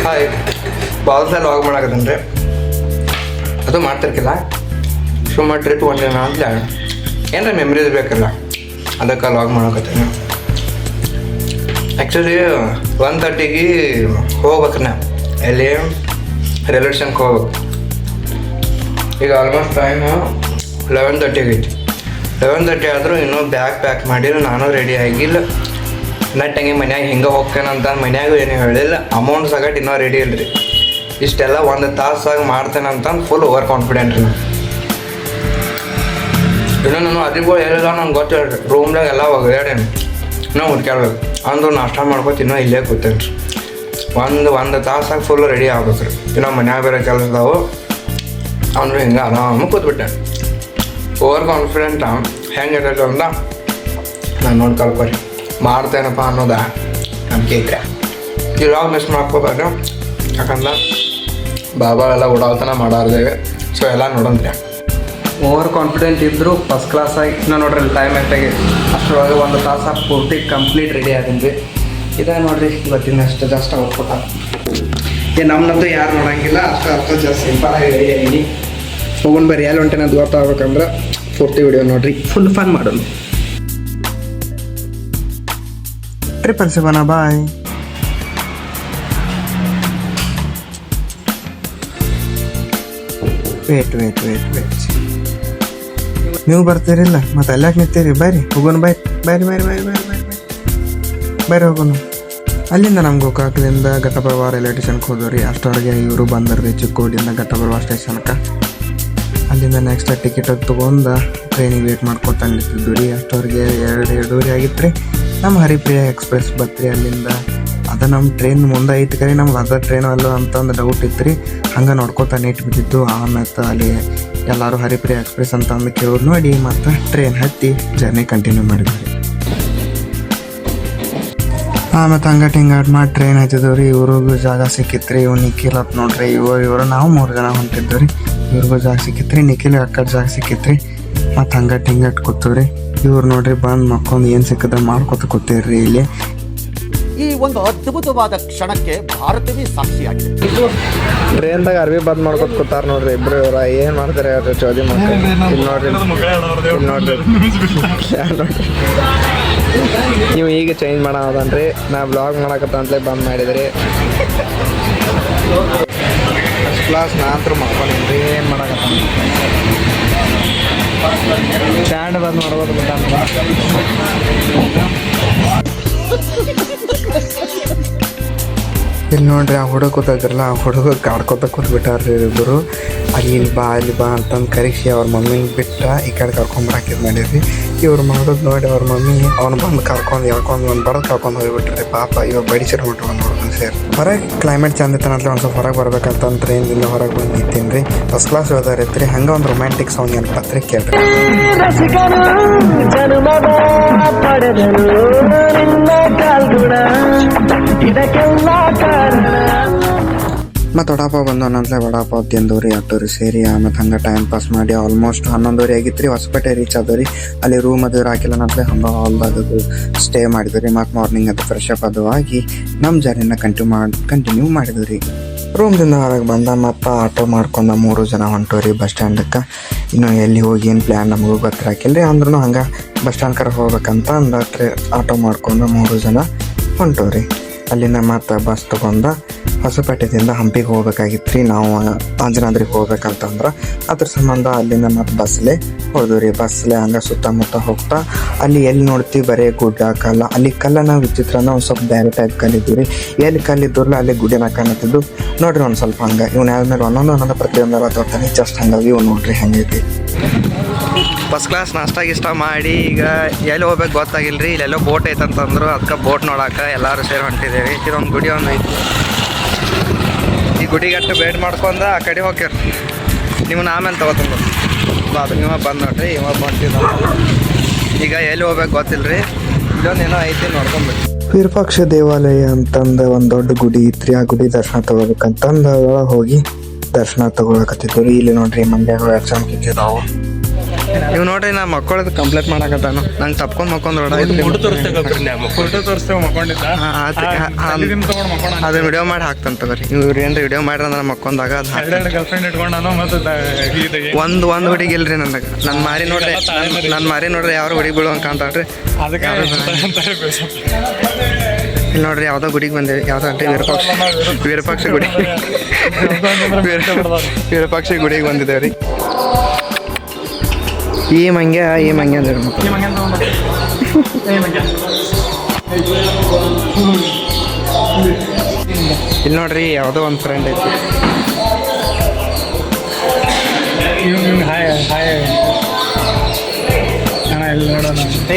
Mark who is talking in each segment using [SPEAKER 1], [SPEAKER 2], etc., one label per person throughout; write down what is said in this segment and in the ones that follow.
[SPEAKER 1] Hi ಬಾಲ್ಸಲ್ಲಿ log ಮಾಡಾಕತ್ತೇನ್ರಿ ಅದು ಮಾಡ್ತಿರ್ಕಿಲ್ಲ ಸುಮ್ಮನೆ trip ಹೊಂಟೇನ ಅಂತ ಏನಾರ ಮೆಮ್ರೀಸ್ ಬೇಕಲ್ಲ ಅದಕ್ಕೆ ಲಾಗ್ ಮಾಡಾಕತ್ತೇನೆ. ಆ್ಯಕ್ಚುಲಿ 1:30ಗೆ ಹೋಗ್ಬೇಕ್ರಿ ನಾ ಎಲ್ಲಿ ರೈಲ್ವೆ ಸ್ಟೇಷನ್ಗೆ ಹೋಗ್ಬೇಕು. ಈಗ ಆಲ್ಮೋಸ್ಟ್ ಟೈಮು 11:30 ಆಗೈತಿ. 11:30 ಆದರೂ ಇನ್ನೂ ಬ್ಯಾಗ್ ಪ್ಯಾಕ್ ಮಾಡಿ ನಾನು ರೆಡಿ ಆಗಿಲ್ಲ. ನಟ್ಟಂಗೆ ಮನ್ಯಾಗ ಹಿಂಗೆ ಹೋಗ್ತೇನಂತ ಮನ್ಯಾಗೂ ಏನೂ ಹೇಳಿಲ್ಲ. ಅಮೌಂಟ್ ಸಗಟ್ ಇನ್ನೂ ರೆಡಿ ಇಲ್ಲರಿ. ಇಷ್ಟೆಲ್ಲ 1 ತಾಸಾಗಿ ಮಾಡ್ತೇನೆ ಅಂತಂದು ಫುಲ್ ಓವರ್ ಕಾನ್ಫಿಡೆಂಟ್ ರೀ. ಇನ್ನೂ ನಾನು ಅದಿಗೂ ಹೇಳಿಲ್ಲ ನಂಗೆ ಗೊತ್ತಿಲ್ಲ. ರೂಮ್ದಾಗ ಎಲ್ಲ ಒಗ್ಯಾಡೇನು ಇನ್ನೂ ಹುಡ್ಕ್ಯಾಡ್ಬೇಕು ಅಂದ್ರು ನಾಷ್ಟ ಮಾಡ್ಕೊತ ಇನ್ನೂ ಇಲ್ಲೇ ಕೂತೇನೆ ರೀ. ಒಂದು ತಾಸಾಗಿ ಫುಲ್ ರೆಡಿ ಆಗ್ಬೇಕು ರೀ. ಇನ್ನೂ ಮನ್ಯಾಗ ಬೇರೆ ಕೆಲಸದಾವು ಅಂದ್ರೆ ಹಿಂಗೆ ಆರಾಮ ಕೂತ್ಬಿಟ್ಟೆ. ಓವರ್ ಕಾನ್ಫಿಡೆಂಟ್ ಹೆಂಗಿರ್ತೈತೆ ಅಂತ ನಾನು ನೋಡಿ ಕಲ್ಕೊರಿ ಮಾಡ್ತೇನಪ್ಪ ಅನ್ನೋದ ನಂಬಿಕೆ ಇದ್ರೆ ಇವಾಗ ಮಿಸ್ ಮಾಡ್ಕೋಬಾರ್ದು. ಯಾಕಂದ್ರೆ ಬಾಬಾ ಎಲ್ಲ ಓಡಾಡ್ತಾನೆ ಮಾಡಾರ್ದೇವೆ. ಸೊ ಎಲ್ಲ ನೋಡಂತ್ರಿ. ಓವರ್ ಕಾನ್ಫಿಡೆಂಟ್ ಇದ್ದರೂ ಫಸ್ಟ್ ಕ್ಲಾಸಾಗಿ ನಾನು ನೋಡ್ರಿ ಟೈಮ್ ಎಷ್ಟಾಗಿ ಅಷ್ಟರೊಳಗೆ 1 ತಾಸಾಗಿ ಪೂರ್ತಿ ಕಂಪ್ಲೀಟ್ ರೆಡಿ ಆಗೀನಿ ರೀ. ಇದೇ ನೋಡಿರಿ ಇವತ್ತಿನ ಅಷ್ಟು ಜಾಸ್ತಿ ಔಟ್ಪುಟ್ ನಮ್ಮನ್ನಂತೂ ಯಾರು ನೋಡೋಂಗಿಲ್ಲ. ಅಷ್ಟು ಜಾಸ್ತಿ ಸಿಂಪಲಾಗಿ ರೆಡಿ ಆಗೀನಿ. ಹೋಗೋಣ ಬರ್ರಿ ಎಲ್ಲಿ ಹೊಂಟೇನೆ ಅದು ಗೊತ್ತಾಗ್ಬೇಕಂದ್ರೆ ಪೂರ್ತಿ ವಿಡಿಯೋ ನೋಡ್ರಿ. ಫುಲ್ ಫನ್ ಮಾಡೋಣ. ಟ್ರಿಪಲ್ ಸಿಗೋಣ ಬಾಯ್. ವೇಟ್ ನೀವು ಬರ್ತೀರಿಲ್ಲ ಮತ್ತೆ ಅಲ್ಲಾಕೆ ನಿಂತೀರಿ? ಬರ್ರಿ ಹೋಗೋಣ. ಬರ್ರಿ ಹೋಗೋಣ. ಅಲ್ಲಿಂದ ನಮ್ಗೆ ಗೋಕಾಕ್ಲಿಂದ ಘಟಪ್ರಭಾ ರೈಲ್ವೆ ಸ್ಟೇಷನ್ಗೆ ಹೋದವ್ರಿ. ಅಷ್ಟೊಳಗೆ ಇವರು ಬಂದರ್ರಿ ಚಿಕ್ಕೋಡಿಯಿಂದ ಘಟಪ್ರಭಾ ಸ್ಟೇಷನ್ಗೆ. ಅಲ್ಲಿಂದ ನೆಕ್ಸ್ಟ್ ಟಿಕೆಟ್ ತೊಗೊಂಡು ಟ್ರೈನಿಗೆ ವೇಟ್ ಮಾಡ್ಕೊತ ನಿಂತಿದ್ದು ರೀ. ಅಷ್ಟೊಳಗೆ 2:30 ಆಗಿತ್ತು ರೀ. ನಮ್ಮ ಹರಿಪ್ರಿಯ ಎಕ್ಸ್ಪ್ರೆಸ್ ಬತ್ರಿ ಅಲ್ಲಿಂದ. ಅದು ನಮ್ಮ ಟ್ರೈನ್ ಮುಂದೆ ಐತಿ ಕರೆ ನಮ್ಗೆ ಅದರ್ ಟ್ರೈನ್ ಅಲ್ಲ ಅಂತಂದು ಡೌಟ್ ಇತ್ತು ರೀ. ಹಂಗೆ ನೋಡ್ಕೊತ ನೀಟ್ ಬಿದ್ದಿದ್ದು. ಆಮೇಲೆ ಅಲ್ಲಿ ಎಲ್ಲರೂ ಹರಿಪ್ರಿಯ ಎಕ್ಸ್ಪ್ರೆಸ್ ಅಂತಂದು ಕೇಳೋದು ನೋಡಿ ಮತ್ತು ಟ್ರೈನ್ ಹತ್ತಿ ಜರ್ನಿ ಕಂಟಿನ್ಯೂ ಮಾಡಿದ್ವಿ. ಆಮೇಲೆ ಹಂಗಟ್ ಮಾಡಿ ಟ್ರೈನ್ ಹತ್ತಿದ್ದವು ರೀ. ಇವ್ರಿಗೂ ಜಾಗ ಸಿಕ್ಕಿತ್ತು ರೀ. ಇವ್ ನಿಖಿಲ್ ಅಂತ ನೋಡ್ರಿ. ಇವರು ನಾವು 3 ಜನ ಹೊಂಟಿದ್ದು ರೀ. ಇವ್ರಿಗೂ ಜಾಗ ಸಿಕ್ಕಿತ್ತು ರೀ. ನಿಖಿಲ್ ಅಕ್ಕಡ ಜಾಗ ಸಿಕ್ಕಿತ್ತು ರೀ. ಮತ್ತು ಹಂಗಟ್ ಕೂತೀವ್ರಿ. ಇವ್ರು ನೋಡ್ರಿ ಬಂದು ಮಕ್ಕೊಂದು ಏನು ಸಿಕ್ಕದ ಮಾಡ್ಕೊತ ಕೂತೀರ್ರಿ ಇಲ್ಲಿ.
[SPEAKER 2] ಈ ಒಂದು ಅದ್ಭುತವಾದ ಕ್ಷಣಕ್ಕೆ ಭಾರತವೇ ಸಾಕ್ಷಿಯಾಗಿದೆ.
[SPEAKER 1] ಟ್ರೈನ್ದಾಗ ಅರ್ವಿ ಬಂದ್ ಮಾಡ್ಕೊತ ಕೂತಾರ ನೋಡ್ರಿ ಇಬ್ರು. ಇವ್ರ ಏನ್ ಮಾಡ್ತಾರೆ ಹೇಳ್ರಿ ಚೌದಿ ಮಕ್ಕಳು. ಇಲ್ಲಿ ನೋಡ್ರಿ ನೀವು ಈಗ ಚೇಂಜ್ ಮಾಡೋದನ್ರಿ. ನಾ ಬ್ಲಾಗ್ ಮಾಡಕತ್ತಂತಲೇ ಬಂದ್ ಮಾಡಿದ್ರಿ. ಫಸ್ಟ್ ಕ್ಲಾಸ್ ನಾಂತ್ರ ಮಕ್ಕೊಂಡ್ರಿ. ಏನು ಮಾಡಕತ್ತ ಸ್ಟ್ಯಾಂಡ್ ಬಂದ್ ಮಾಡ್ಬೋದು ಬಿಟ್ಟ. ಇಲ್ಲಿ ನೋಡ್ರಿ ಆ ಹುಡುಗ ಕೂತಿದ್ರಲ್ಲ, ಆ ಹುಡುಗ ಕಾಡ್ಕೊತ ಕೂತ್ಬಿಟ್ಟಾರ್ರಿ ಇಬ್ಬರು. ಇಲ್ಲಿ ಬಾ ಅಂತಂದು ಕರೆಸಿ ಅವ್ರ ಮಮ್ಮಿನ ಬಿಟ್ಟ ಈ ಕಡೆ ಕರ್ಕೊಂಬರಾಕಿದ್ ಮಾಡಿದ್ರಿ. ಇವ್ರು ಮಾಡೋದು ನೋಡಿ ಅವ್ರ ಮಮ್ಮಿ ಅವ್ನು ಬಂದು ಎಳ್ಕೊಂಡು ಒಂದು ಬರೋದು ಕರ್ಕೊಂಡು ಹೋಗ್ಬಿಟ್ರಿ. ಪಾಪ ಇವಾಗ ಬಡಿಸಿರ್ ಬಿಟ್ರು ಒಂದು ಹುಡುಗನ ಸೇರಿ. ಹೊರಗೆ ಕ್ಲೈಮೇಟ್ ಚಂದ ಇತ್ತನಂತಲೇ ಒಂದು ಸ್ವಲ್ಪ ಹೊರಗೆ ಬರ್ಬೇಕಂತ ಟ್ರೈನ್ದಿಂದ ಹೊರಗೆ ಬಂದು ನಿಂತೀನಿ ರೀ. ಫಸ್ಟ್ ಕ್ಲಾಸ್ ಹೋದಾರೈತ್ರಿ. ಹಂಗೆ ಒಂದು ರೊಮ್ಯಾಂಟಿಕ್ ಸಾಂಗ್ ಏನಪ್ಪತ್ರಿ ಕೇಳ್ರಿ. ಮತ್ತು ವಡಾಪಾವ್ ಬಂದು ಅನ್ನಂತಲೇ ವಡಾಪಾವ್ ತಿಂದವ್ರಿ ಅಟ್ಟೋರಿ ಸೇರಿ. ಆಮೇಲೆ ಹಂಗೆ ಟೈಮ್ ಪಾಸ್ ಮಾಡಿ ಆಲ್ಮೋಸ್ಟ್ 11:30 ಆಗಿತ್ತು ರೀ. ಹೊಸಪೇಟೆ ರೀಚ್ ಆದವ್ರಿ. ಅಲ್ಲಿ ರೂಮ್ ಅದು ಹಾಕಿಲ್ಲ ಅಂತಲೇ ಹಂಗೆ ಹಾಲ್ದಾಗ ಸ್ಟೇ ಮಾಡಿದ್ವಿ. ಮತ್ತು ಮಾರ್ನಿಂಗ್ ಅದು ಫ್ರೆಶ್ ಅಪ್ ಅದು ಆಗಿ ನಮ್ಮ ಜರ್ನಿನ ಕಂಟಿನ್ಯೂ ಮಾಡಿದ್ವಿ ರೀ. ರೂಮ್ದಿಂದ ಹೊರಗೆ ಬಂದ ಮತ್ತು ಆಟೋ ಮಾಡ್ಕೊಂಡು 3 ಜನ ಹೊಂಟೋರಿ ಬಸ್ ಸ್ಟ್ಯಾಂಡಕ್ಕೆ. ಇನ್ನು ಎಲ್ಲಿ ಹೋಗಿ ಏನು ಪ್ಲ್ಯಾನ್ ನಮಗೂ ಗೊತ್ತಿರಾಕಿಲ್ಲ ರೀ. ಅಂದ್ರೂ ಹಂಗೆ ಬಸ್ ಸ್ಟ್ಯಾಂಡ್ ಕಡೆ ಹೋಗ್ಬೇಕಂತ ಆಟೋ ಮಾಡ್ಕೊಂಡು 3 ಜನ ಹೊಂಟೋರಿ. ಅಲ್ಲಿಂದ ಮತ್ತು ಬಸ್ ತೊಗೊಂಡು ಹೊಸಪೇಟೆದಿಂದ ಹಂಪಿಗೆ ಹೋಗ್ಬೇಕಾಗಿತ್ತು ರೀ. ನಾವು ಅಂಜನಾದ್ರಿಗೆ ಹೋಗ್ಬೇಕಂತಂದ್ರೆ ಅದ್ರ ಸಂಬಂಧ ಅಲ್ಲಿಂದ ಮತ್ತು ಬಸ್ಲೇ ಹೋದ್ವಿ ರೀ. ಬಸ್ಲೇ ಹಂಗೆ ಸುತ್ತಮುತ್ತ ಹೋಗ್ತಾ ಅಲ್ಲಿ ಎಲ್ಲಿ ನೋಡ್ತೀವಿ ಬರೀ ಗುಡ್ಡ ಕಲ್ಲ. ಅಲ್ಲಿ ಕಲ್ಲನ ವಿಚಿತ್ರನ ಒಂದು ಸ್ವಲ್ಪ ಬೇರೆ ಟೈಪ್ ಕಲ್ಲಿದ್ವಿ ರೀ. ಎಲ್ಲಿ ಕಲ್ಲಿದ್ದರಲ್ಲ ಅಲ್ಲಿ ಗುಡ್ಡಿನ ಕಾಣತ್ತಿದ್ದು ನೋಡ್ರಿ. ಒಂದು ಸ್ವಲ್ಪ ಹಂಗೆ ಇವ್ನ ಆದ್ಮೇಲೆ ಒಂದೊಂದು ಪ್ರತಿಯೊಂದೆಲ್ಲ ತೋರ್ತಾನೆ ಜಸ್ಟ್ ಹಂಗಾಗಿ ಇವ್ ನೋಡ್ರಿ ಹೆಂಗೈತಿ. ಫಸ್ಟ್ ಕ್ಲಾಸ್ ನಾಷ್ಟ ಗಿಷ್ಟ ಮಾಡಿ ಈಗ ಎಲ್ಲಿ ಹೋಗ್ಬೇಕು ಗೊತ್ತಾಗಿಲ್ಲ ರೀ. ಇಲ್ಲೆಲ್ಲೋ ಬೋಟ್ ಐತಂತಂದ್ರು. ಅದಕ್ಕೆ ಬೋಟ್ ನೋಡೋಕೆ ಎಲ್ಲರೂ ಸೇರಿ ಹೊಂಟಿದ್ದೇವೆ. ಇದೊಂದು ಗುಡಿ ಒಂದು ಐತಿ. ಈ ಗುಡಿಗಟ್ಟು ಭೇಟ್ ಮಾಡ್ಕೊಂಡು ಆ ಕಡೆ ಹೋಗ್ಯಾರ. ನಿಮ್ಮನ್ನ ಆಮೇಲೆ ತಗೋತಂದು ಅದು ಇವ ಬಂದು ನೋಡ್ರಿ. ಇವ ಬಂತಿದ್ದ. ಈಗ ಎಲ್ಲಿ ಹೋಗ್ಬೇಕು ಗೊತ್ತಿಲ್ಲ ರೀ. ಇಲ್ಲೊಂದು ಏನೋ ಐತಿ ನೋಡ್ಕೊಂಬಿಟ್ಟು. ವಿರೂಪಾಕ್ಷ ದೇವಾಲಯ ಅಂತಂದು ಒಂದು ದೊಡ್ಡ ಗುಡಿ ಇತ್ತು. ಆ ಗುಡಿ ದರ್ಶನ ತಗೋಬೇಕಂತಂದು ಹೋಗಿ ದರ್ಶನ ತಗೊಳಕತ್ತಿದ್ದು ರೀ. ಇಲ್ಲಿ ನೋಡ್ರಿ ಮಂಡ್ಯಗಳು ಎಕ್ಸಾಮ್ ಕಿತ್ತಿದ್ದಾವು. ಇವ್ ನೋಡ್ರಿ ನಾ ಮಕ್ಕಳದು ಕಂಪ್ಲೇಂಟ್ ಮಾಡಕತ್ತಾನು ನಂಗೆ ತಪ್ಕೊಂಡ್ ಮಕ್ಕೊಂಡ್ ರೋಡ
[SPEAKER 3] ಫೋಟೋ ತೋರಿಸ್ತೇವೆ ಮಕ್ಕೊಂಡಿದ್ದ
[SPEAKER 1] ಅದು ವಿಡಿಯೋ ಮಾಡಿ ಹಾಕ್ತಾನ ತಗೋರಿ ಇವ್ರು ಏನ್ರಿ ವಿಡಿಯೋ ಮಾಡ್ರಿ ಅಂದ್ರೆ ಮಕ್ಕೊಂದಾಗ ಅದು
[SPEAKER 3] ಎರಡೆರಡು ಗರ್ಲ್ಫ್ರೆಂಡ್ ಇಟ್ಕೊಂಡಾನು ಮತ್ತೆ
[SPEAKER 1] ಒಂದು ಹುಡುಗಿ ಇಲ್ರಿ ನನಗೆ ನನ್ನ ಮಾರಿ ನೋಡ್ರಿ ಯಾರು ಹುಡುಗಿ ಬೀಳುವಂಗೆ ಕಾಣ್ತಾಳ್ರಿ
[SPEAKER 3] ಅದಕ್ಕೆ
[SPEAKER 1] ಇಲ್ಲಿ ನೋಡ್ರಿ ಯಾವ್ದೋ ಗುಡಿಗೆ ಬಂದೇವಿ ಯಾವ್ದೋ ಅಂದ್ರೆ ವಿರೂಪಾಕ್ಷ ಗುಡಿ ವಿರೂಪಾಕ್ಷ ಗುಡಿಗೆ ಬಂದಿದ್ದೇವೆ ರೀ ಈ ಮಂಗ್ಯ ಅಂದ್ರೆ ಇಲ್ಲಿ ನೋಡ್ರಿ ಯಾವುದೋ ಒಂದು ಫ್ರೆಂಡ್ ಐತಿ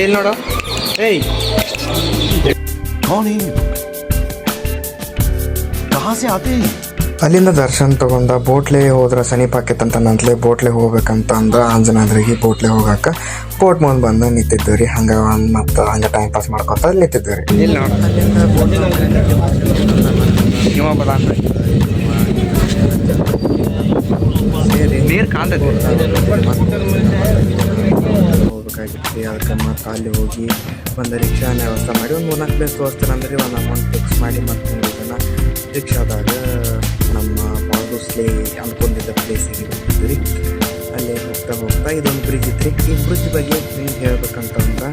[SPEAKER 1] ಇಲ್ಲಿ ನೋಡೋ ಏಯ್
[SPEAKER 2] कौन है कहाँ से आते हैं
[SPEAKER 1] ಅಲ್ಲಿಂದ ದರ್ಶನ್ ತಗೊಂಡ ಬೋಟ್ಲೆ ಹೋದ್ರೆ ಸಮೀಪ ಆಕೈತಂತ ನಂತಲೇ ಬೋಟ್ಲೆ ಹೋಗ್ಬೇಕಂತ ಅಂದ ಅಂಜನಾದ್ರಿಗೆ ಬೋಟ್ಲೆ ಹೋಗಾಕ ಬೋಟ್ ಮುಂದೆ ಬಂದು ನಿಂತಿದ್ದು ರೀ ಹಂಗೆ ಮತ್ತು ಹಂಗೆ ಟೈಮ್ ಪಾಸ್ ಮಾಡ್ಕೊತ ಅಲ್ಲಿ ನಿಂತಿದ್ದು ರೀ ಇಲ್ಲಿ ನೋಡಿ ಅಲ್ಲಿಂದ ಬೋಟ್ ನೀರು ಕಾಣ್ತೈತಿ ಹೋಗ್ಬೇಕಾಗಿತ್ತು ಅದಕ್ಕೆ ಮತ್ತು ಅಲ್ಲಿ ಹೋಗಿ ಒಂದು ರಿಕ್ಷಾನ ವ್ಯವಸ್ಥೆ ಮಾಡಿ ಒಂದು 4-4 ಪ್ಲೇಸ್ ತೋರಿಸ್ತಾರೆ ಅಂದ್ರೆ ಒಂದು ಅಮೌಂಟ್ ಫಿಕ್ಸ್ ಮಾಡಿ ಮತ್ತು ಇದನ್ನು ರಿಕ್ಷಾದಾಗ ನಮ್ಮ ಬಾಗೂಸ್ಲೆ ಅನ್ಕೊಂಡಿದ್ದ ಪ್ಲೇಸಿಗೆ ಬಂದಿದ್ದು ರೀ ಅಲ್ಲಿ ಹೋಗ್ತಾ ಇದೊಂದು ಬ್ರಿಡ್ಜ್ ಇತ್ತು ರೀ ಈ ಬ್ರಿಡ್ಜ್ ಬಗ್ಗೆ ನಿಮ್ಗೆ ಹೇಳ್ಬೇಕಂತಂದ್ರೆ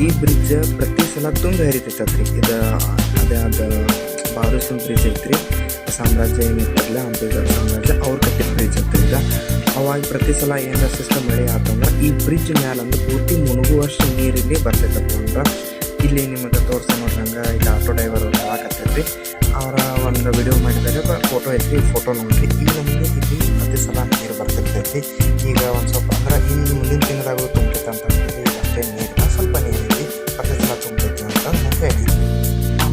[SPEAKER 1] ಈ ಬ್ರಿಡ್ಜ್ ಪ್ರತಿ ಸಲ ತುಂಬ ಹರಿತೈತತ್ರಿ ಇದು ಅದು ಬಾಗೂಸ್ಲೆ ಬ್ರಿಡ್ಜ್ ಐತ್ರಿ ಸಾಮ್ರಾಜ್ಯ ಏನಿತ್ತಲ್ಲ ಅಂಬೇಡ್ಕರ್ ಸಾಮ್ರಾಜ್ಯ ಅವ್ರ ಕಟ್ಟಿದ ಬ್ರಿಡ್ಜ್ ಇರ್ತೈತ ಅವಾಗ ಪ್ರತಿ ಸಲ ಏನಾರ ಸಿಸ್ಟಮ್ ಮಳೆ ಆತಂದ್ರೆ ಈ ಬ್ರಿಡ್ಜ್ ಮ್ಯಾಲಂದು ಪೂರ್ತಿ ಮುಳುಗುವಷ್ಟು ನೀರಿಲ್ಲಿ ಬರ್ತೈತಪ್ಪ ಅಂದ್ರೆ ಇಲ್ಲಿ ನಿಮಗೆ ತೋರಿಸೋ ನೋಡ್ದಂಗೆ ಇಲ್ಲಿ ಆಟೋ ಡ್ರೈವರ್ ಹಾಕತ್ತೈತ್ರಿ ಅವರ ಒಂದು ವಿಡಿಯೋ ಮಾಡಿದಾಗ ಫೋಟೋ ಐತ್ರಿ ಫೋಟೋ ನೋಡ್ರಿ ಈಗ ನಮಗೆ ಇಲ್ಲಿ ಪ್ರತಿ ಸಲ ನೀರು ಬರ್ತಿರ್ತೈತಿ ಈಗ ಒಂದು ಸ್ವಲ್ಪ ಅಂದ್ರೆ ಇನ್ನು ಮುಂದಿನ ತಿಂಗಳಾಗೂ ತುಂಬತೈತೆ ಅಂತ ಹೇಳಿ ಅಷ್ಟೇ ನೀರಿನ ಸ್ವಲ್ಪ ನೀರೈತಿ ಪ್ರತಿ ಸಲ ತುಂಬತೈತಿ ಅಂತ ಹೇಳಿ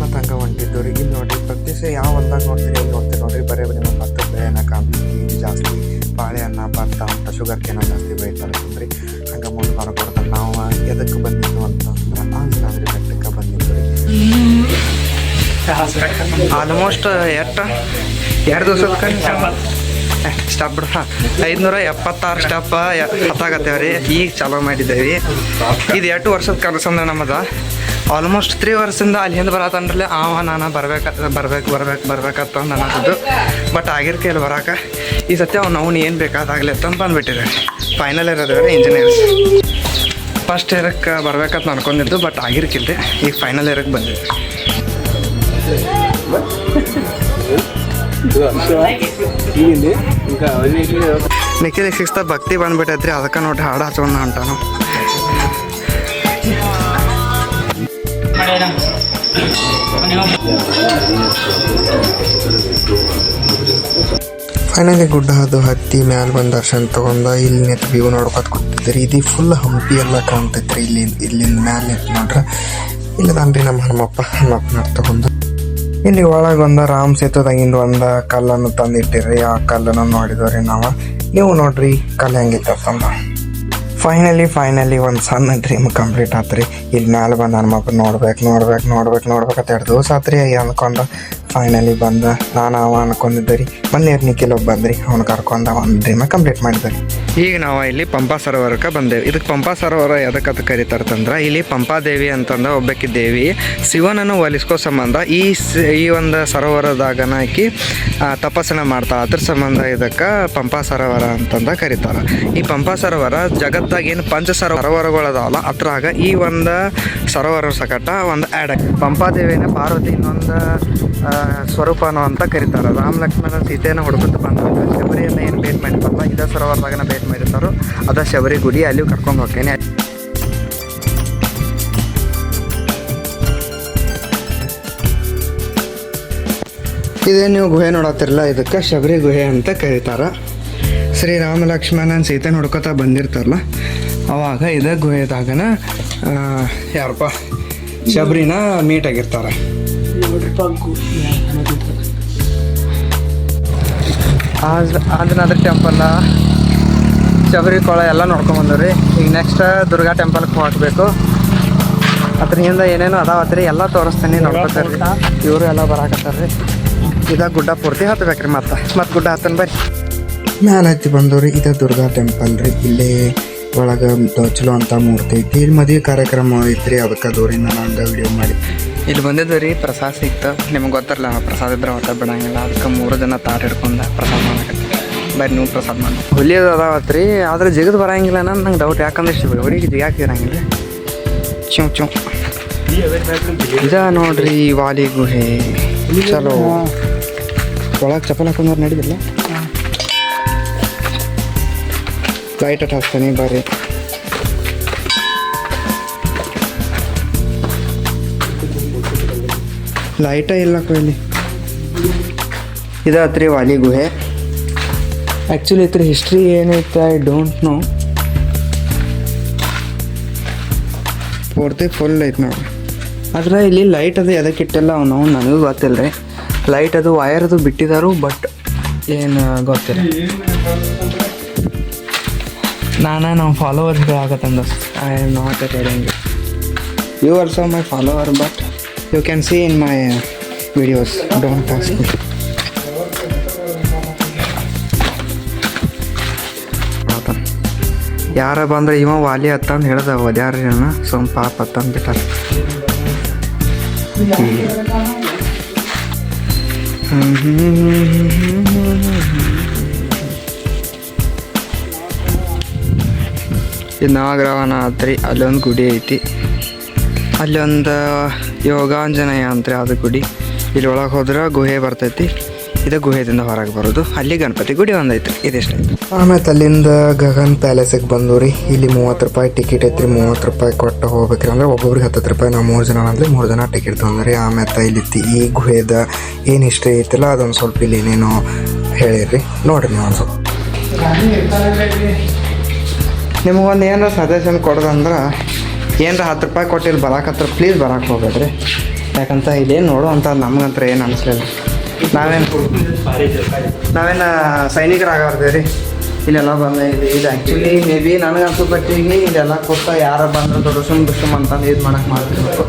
[SPEAKER 1] ಮತ್ತು ಹಂಗೆ ಹೊಂಟಿದ್ದು ರೀ ಇಲ್ಲಿ ನೋಡಿರಿ ಪ್ರತಿ ಸಲ ಯಾವ ಹೊಲ್ದಾಗ ನೋಡ್ತೀರಿ ಇಲ್ಲಿ ನೋಡ್ತೀರಿ ನೋಡಿರಿ ಬರೀ ನಿಮ್ಮ ಭತ್ತದ ಬೆಳೆನ ಕಾಣ್ತೀವಿ ಜಾಸ್ತಿ ಬಾಳೆಹಣ್ಣ ಭತ್ತ ಅಂತ ಶುಗರ್ ಕೇನ ಜಾಸ್ತಿ ಬೆಳಿತಾರೆ ಅಂದ್ರಿ ಹಂಗೆ ಮುಂದೆ ಮಾಡ್ಕೊಡ್ತಾರೆ ನಾವು ಎದಕ್ಕೆ ಬಂದಿದ್ದು ಅಂತಂದ್ರೆ ಅಂಜನಾದ್ರಿ ಬೆಟ್ಟಕ್ಕೆ ಬಂದಿದ್ದು ರೀ ಆಲ್ಮೋಸ್ಟ್ ಎರಡು ದಿವಸದ ಸ್ಟಾಪ್ ಬಿಡ 576 ಸ್ಟಾಪ್ ಹತ್ತಾಗತ್ತೇವೆ ರೀ ಈಗ ಚಾಲೂ ಮಾಡಿದ್ದೇವೆ ಇದು 2 ವರ್ಷದ ಕನಸು ಅಂದ್ರೆ ನಮ್ಮದು ಆಲ್ಮೋಸ್ಟ್ 3 ವರ್ಷದಿಂದ ಅಲ್ಲಿ ಹಿಂದೆ ಬರತ್ತನ್ರಲ್ಲ ನಾನು ಬರ್ಬೇಕಂತ ಅನ್ನೋದು ಬಟ್ ಆಗಿರ್ ಕೈಯಲ್ಲಿ ಬರಾಕ ಈ ಸತ್ಯ ಅವ್ನು ಏನು ಬೇಕಾದಾಗಲಿ ಅಂತ ಬಂದುಬಿಟ್ಟಿದೆ ಫೈನಲ್ ಇಯರ್ ಅದೇವ್ರಿ ಇಂಜಿನಿಯರ್ಸ್ ಫಸ್ಟ್ ಇಯರಕ್ಕೆ ಬರ್ಬೇಕಂತ ಅನ್ಕೊಂಡಿದ್ದು ಬಟ್ ಆಗಿರ್ಕಿಲ್ಲ ಈಗ ಫೈನಲ್ ಇಯರಕ್ಕೆ ಬಂದಿದೆ ನಿಖಿಲ್ 6th ಭಕ್ತಿ ಬಂದ್ಬಿಟ್ಟೈತ್ರಿ ಅದಕ್ಕೆ ನೋಡ್ರಿ ಹಾಡು ಹಚ್ಚೋಣ ಅಂಟಾನು ಫೈನಲಿ ಗುಡ್ಡ ಅದು ಹತ್ತಿ ಮ್ಯಾಲೆ ಬಂದು ದರ್ಶನ ತೊಗೊಂಡ ಇಲ್ಲಿ ನಿಂತು ವ್ಯೂ ನೋಡ್ಕೊತ ಕೂತಿದ್ರಿ ಇದು ಫುಲ್ ಹಂಪಿ ಎಲ್ಲ ಕಾಣ್ತೈತ್ರಿ ಇಲ್ಲಿಂದ ಮ್ಯಾಲೆ ನಿಂತು ನೋಡ್ರಿ ಇಲ್ಲದನ್ರಿ ನಮ್ಮ ಹನುಮಪ್ಪನ ತಗೊಂಡು ಇಲ್ಲಿ ಒಳಗೆ ಒಂದು ರಾಮ್ ಸೇತುದಾಗಿಂದ ಒಂದು ಕಲ್ಲನ್ನು ತಂದಿಟ್ಟಿರಿ ಆ ಕಲ್ಲನ್ನು ನೋಡಿದವ್ರಿ ನಾವು ನೀವು ನೋಡ್ರಿ ಕಲ್ಲು ಹೆಂಗಿತ್ತಂದ ಫೈನಲಿ ಒಂದು ಸಣ್ಣ ಡ್ರೀಮ್ ಕಂಪ್ಲೀಟ್ ಆತ್ರಿ ಇಲ್ಲಿ ಮ್ಯಾಲೆ ಬಂದು ಹನುಮಪ್ಪ ನೋಡ್ಬೇಕಂತ 2 ದಿವಸ ಆತ್ರಿ ಅಂದ್ಕೊಂಡು ಫೈನಲಿ ಬಂದ ನಾನು ಅನ್ಕೊಂಡಿದ್ದೆ ರೀ ಮೊನ್ನೆ ನಿಖಿಲ್ ಬಂದ್ರಿ ಅವ್ನು ಕರ್ಕೊಂಡ ಒಂದು ಡ್ರೀಮ ಕಂಪ್ಲೀಟ್ ಮಾಡಿದ್ರಿ ಈಗ ನಾವು ಇಲ್ಲಿ ಪಂಪಾ ಸರೋವರಕ್ಕೆ ಬಂದೇವೆ ಇದಕ್ಕೆ ಪಂಪಾ ಸರೋವರ ಎದಕ್ಕೆ ಕರೀತಾರಂದ್ರೆ ಇಲ್ಲಿ ಪಂಪಾದೇವಿ ಅಂತಂದ ಒಬ್ಬಾಕಿ ದೇವಿ ಶಿವನನ್ನು ಒಲಿಸ್ಕೋ ಸಂಬಂಧ ಈ ಒಂದು ಸರೋವರದಾಗನ ಆಕಿ ತಪಸ್ಸನ ಮಾಡ್ತಾ ಅದ್ರ ಸಂಬಂಧ ಇದಕ್ಕೆ ಪಂಪಾ ಸರೋವರ ಅಂತಂದ ಕರೀತಾರೆ ಈ ಪಂಪಾ ಸರೋವರ ಜಗತ್ತಾಗ ಏನು ಸರೋವರಗಳದಾವಲ್ಲ ಅದ್ರಾಗ ಈ ಒಂದು ಸರೋವರ ಸಕಟ ಒಂದು ಆ್ಯಡ್ ಪಂಪಾದೇವಿನ ಪಾರ್ವತಿ ಇನ್ನೊಂದು ಸ್ವರೂಪನು ಅಂತ ಕರೀತಾರೆ ರಾಮ ಲಕ್ಷ್ಮಣ ಸೀತೆಯನ್ನು ಹುಡುಕುತ್ತ ಬಂದಾಗ ಶಬರಿಯನ್ನು ಏನು ಭೇಟ್ ಮಾಡಿರ್ತಾರಲ್ಲ ಇದೇ ಸರೋವರದಾಗನ ಭೇಟ್ ಮಾಡಿರ್ತಾರೋ ಅದ ಶಬರಿ ಗುಡಿ ಅಲ್ಲಿ ಕರ್ಕೊಂಡು ಹೋಗ್ತೇನೆ ಇದೇ ನೀವು ಗುಹೆ ನೋಡತ್ತಿರಲ್ಲ ಇದಕ್ಕೆ ಶಬರಿ ಗುಹೆ ಅಂತ ಕರೀತಾರೆ ಶ್ರೀರಾಮ ಲಕ್ಷ್ಮಣನ ಸೀತೆ ಹುಡ್ಕೋತಾ ಬಂದಿರ್ತಾರಲ್ಲ ಅವಾಗ ಇದೇ ಗುಹೆದಾಗನ ಯಾರಪ್ಪ ಶಬರಿನ ಮೀಟ್ ಆಗಿರ್ತಾರೆ ಆಂಜನಾದ್ರಿ ಟೆಂಪಲ್ ಶಬರಿ ಕೊಳ ಎಲ್ಲ ನೋಡ್ಕೊಂಬಂದ್ರಿ ಈಗ ನೆಕ್ಸ್ಟ್ ದುರ್ಗಾ ಟೆಂಪಲ್ಗೆ ಹೋಗಬೇಕು ಅದ್ರಿಂದ ಏನೇನು ಅದಾವತ್ರಿ ಎಲ್ಲ ತೋರಿಸ್ತೀನಿ ನೋಡ್ಕೊತಾರೆ ರೀ ಇವರು ಎಲ್ಲ ಬರಾಕತ್ತಾರ್ರಿ ಇದಾಗ ಗುಡ್ಡ ಪೂರ್ತಿ ಹತ್ಬೇಕ್ರಿ ಮತ್ತೆ ಗುಡ್ಡ ಹತ್ತನ್ ಬರ್ರಿ ಮ್ಯಾಲೆ ಹತ್ತಿ ಬಂದವ್ರಿ ಇದೇ ದುರ್ಗಾ ಟೆಂಪಲ್ ರೀ ಇಲ್ಲಿ ಒಳಗೆ ಚಲೋ ಅಂತ ಮೂರ್ತಿ ಐತಿ. ಇಲ್ಲಿ ಮದುವೆ ಕಾರ್ಯಕ್ರಮ ಐತ್ರಿ, ಅದಕ್ಕೆ ದೂರಿಂದ ನಾನು ವಿಡಿಯೋ ಮಾಡಿ ಇಲ್ಲಿ ಬಂದಿದ್ದು ರೀ. ಪ್ರಸಾದ ಸಿಕ್ತು, ನಿಮ್ಗೆ ಗೊತ್ತಿರಲ್ಲ ಪ್ರಸಾದ ಇದ್ರೆ ಹೊಟ್ಟೆ ಬಿಡಂಗಿಲ್ಲ, ಅದಕ್ಕೆ 3 ಜನ ತಾಟ ಹಿಡ್ಕೊಂಡು ಪ್ರಸಾದ ಮಾಡಕತ್ತಿ. ಬರೀ ನೀವು ಪ್ರಸಾದ ಮಾಡಿ ಹುಲಿಯೋದು ಅದಾವತ್ತು ರೀ, ಆದ್ರೆ ಜಿಗದ್ ಬರಂಗಿಲ್ಲ ಅನ್ನೋದು ನಂಗೆ ಡೌಟ್. ಯಾಕಂದ್ರೆ ಇಷ್ಟು ಹುಡುಗಿ ಜಿಗಾಕಿ ಇರಂಗಿಲ್ಲ. ಚೂ ಇದ ನೋಡ್ರಿ ವಾಲಿ ಗುಹೆ. ಚಲೋ ಒಳಗೆ ಚಪ್ಪಲ್ ಹಾಕೊಂಡ್ರೆ ನಡೀದಿಲ್ಲ. ಲೈಟ್ ಅಟ್ ಹಾಕ್ತಾನೆ ಬರ್ರಿ. ಲೈಟ ಇಲ್ಲ ಕೊಯ್ಲಿ. ಇದಾತ್ರಿ ವಾಲಿ ಗುಹೆ. ಆ್ಯಕ್ಚುಲಿ ಇದ್ರ ಹಿಸ್ಟ್ರಿ ಏನೈತೆ ಐ ಡೋಂಟ್ ನೋ. ಪೂರ್ತಿ ಫುಲ್ ಐತೆ ನೋಡ್ರಿ. ಆದ್ರೆ ಇಲ್ಲಿ ಲೈಟ್ ಅದು ಎದಕ್ಕೆ ಇಟ್ಟಿಲ್ಲ ನಾವು ನನಗೂ ಗೊತ್ತಿಲ್ಲ ರೀ. ಲೈಟ್ ಅದು ವೈರ್ ಅದು ಬಿಟ್ಟಿದ್ದಾರು, ಬಟ್ ಏನು ಗೊತ್ತಿಲ್ಲ. ನಮ್ಮ ಫಾಲೋವರ್ಸ್ ಆಗತ್ತಂದ. I am not telling you also my follower, but you can see in my videos, don't ask me. ಯಾರ ಬಂದ್ರೆ ಇವ ವಾಲಿ ಹತ್ತಂದು ಹೇಳ್ದ ಒದ್ಯಾರ ಜನ ಸ್ವಲ್ಪ ಪಾಪ ಹತ್ತಂದು ಬಿಟ್ಟಾರ. ಇದು ನವಗ್ರಹಣ ಆತ್ರಿ. ಅಲ್ಲೊಂದು ಗುಡಿ ಐತಿ, ಅಲ್ಲೊಂದು ಯೋಗಾಂಜನೇಯ ಅಂತ್ರಿ ಅದು ಗುಡಿ. ಇಲ್ಲಿ ಒಳಗೆ ಹೋದ್ರೆ ಗುಹೆ ಬರ್ತೈತಿ. ಇದು ಗುಹೆದಿಂದ ಹೊರಗೆ ಬರೋದು. ಅಲ್ಲಿ ಗಣಪತಿ ಗುಡಿ ಒಂದೈತಿ. ಇದಿಷ್ಟೈತಿ. ಆಮೇಲೆ ಅಲ್ಲಿಂದ ಗಗನ್ ಪ್ಯಾಲೇಸಿಗೆ ಬಂದು ರೀ. ಇಲ್ಲಿ 30 ರೂಪಾಯಿ ಟಿಕೆಟ್ ಐತ್ರಿ. 30 ರೂಪಾಯಿ ಕೊಟ್ಟು ಹೋಗ್ಬೇಕ್ರಿ. ಅಂದ್ರೆ ಒಬ್ಬೊಬ್ರಿಗೆ 10 ರೂಪಾಯಿ. ನಾವು 3 ಜನ ಅಂದ್ರೆ 3 ಜನ ಟಿಕೆಟ್ ತೊಗೊಂಡ್ರಿ. ಆಮೇಲೆ ಇಲ್ಲಿ ಈ ಗುಹೆದ ಏನು ಹಿಸ್ಟ್ರಿ ಐತಿಲ್ಲ ಅದೊಂದು ಸ್ವಲ್ಪ ಇಲ್ಲಿ ಏನೇನೋ ಹೇಳಿರಿ, ನೋಡ್ರಿ ನೀವು ಒಂದು ಸ್ವಲ್ಪ. ನಿಮಗೊಂದು ಏನಾರ ಸಜೆಷನ್ ಕೊಡೋದಂದ್ರೆ ಏನಾರ 10 ರೂಪಾಯಿ ಕೊಟ್ಟು ಇಲ್ಲಿ ಬರಾಕತ್ರ ಪ್ಲೀಸ್ ಬರಕ್ಕೆ ಹೋಗ್ಬೇಡ್ರಿ. ಯಾಕಂತ ಇಲ್ಲೇನು ನೋಡು ಅಂತ ನಮ್ಗಂತ್ರ ಏನು ಅನಿಸ್ಲಿಲ್ಲ. ನಾವೇನು ಸೈನಿಕರಾಗವ್ರದೇ ರೀ. ಇಲ್ಲೆಲ್ಲ ಬಂದ ಇದು ಆ್ಯಕ್ಚುಲಿ ಮೇ ಬಿ ನನಗೆ ಅನ್ಸೋಪಟ್ಟಿಗೆ ಇಲ್ಲೆಲ್ಲ ಕೊಟ್ಟ ಯಾರ ಬಂದ್ರೆ ದೊಡ್ಡ ದುಷ್ಟಮ್ ಅಂತಂದು ಇದು ಮಾಡಕ್ಕೆ ಮಾಡ್ತಿರ್ಬೇಕು.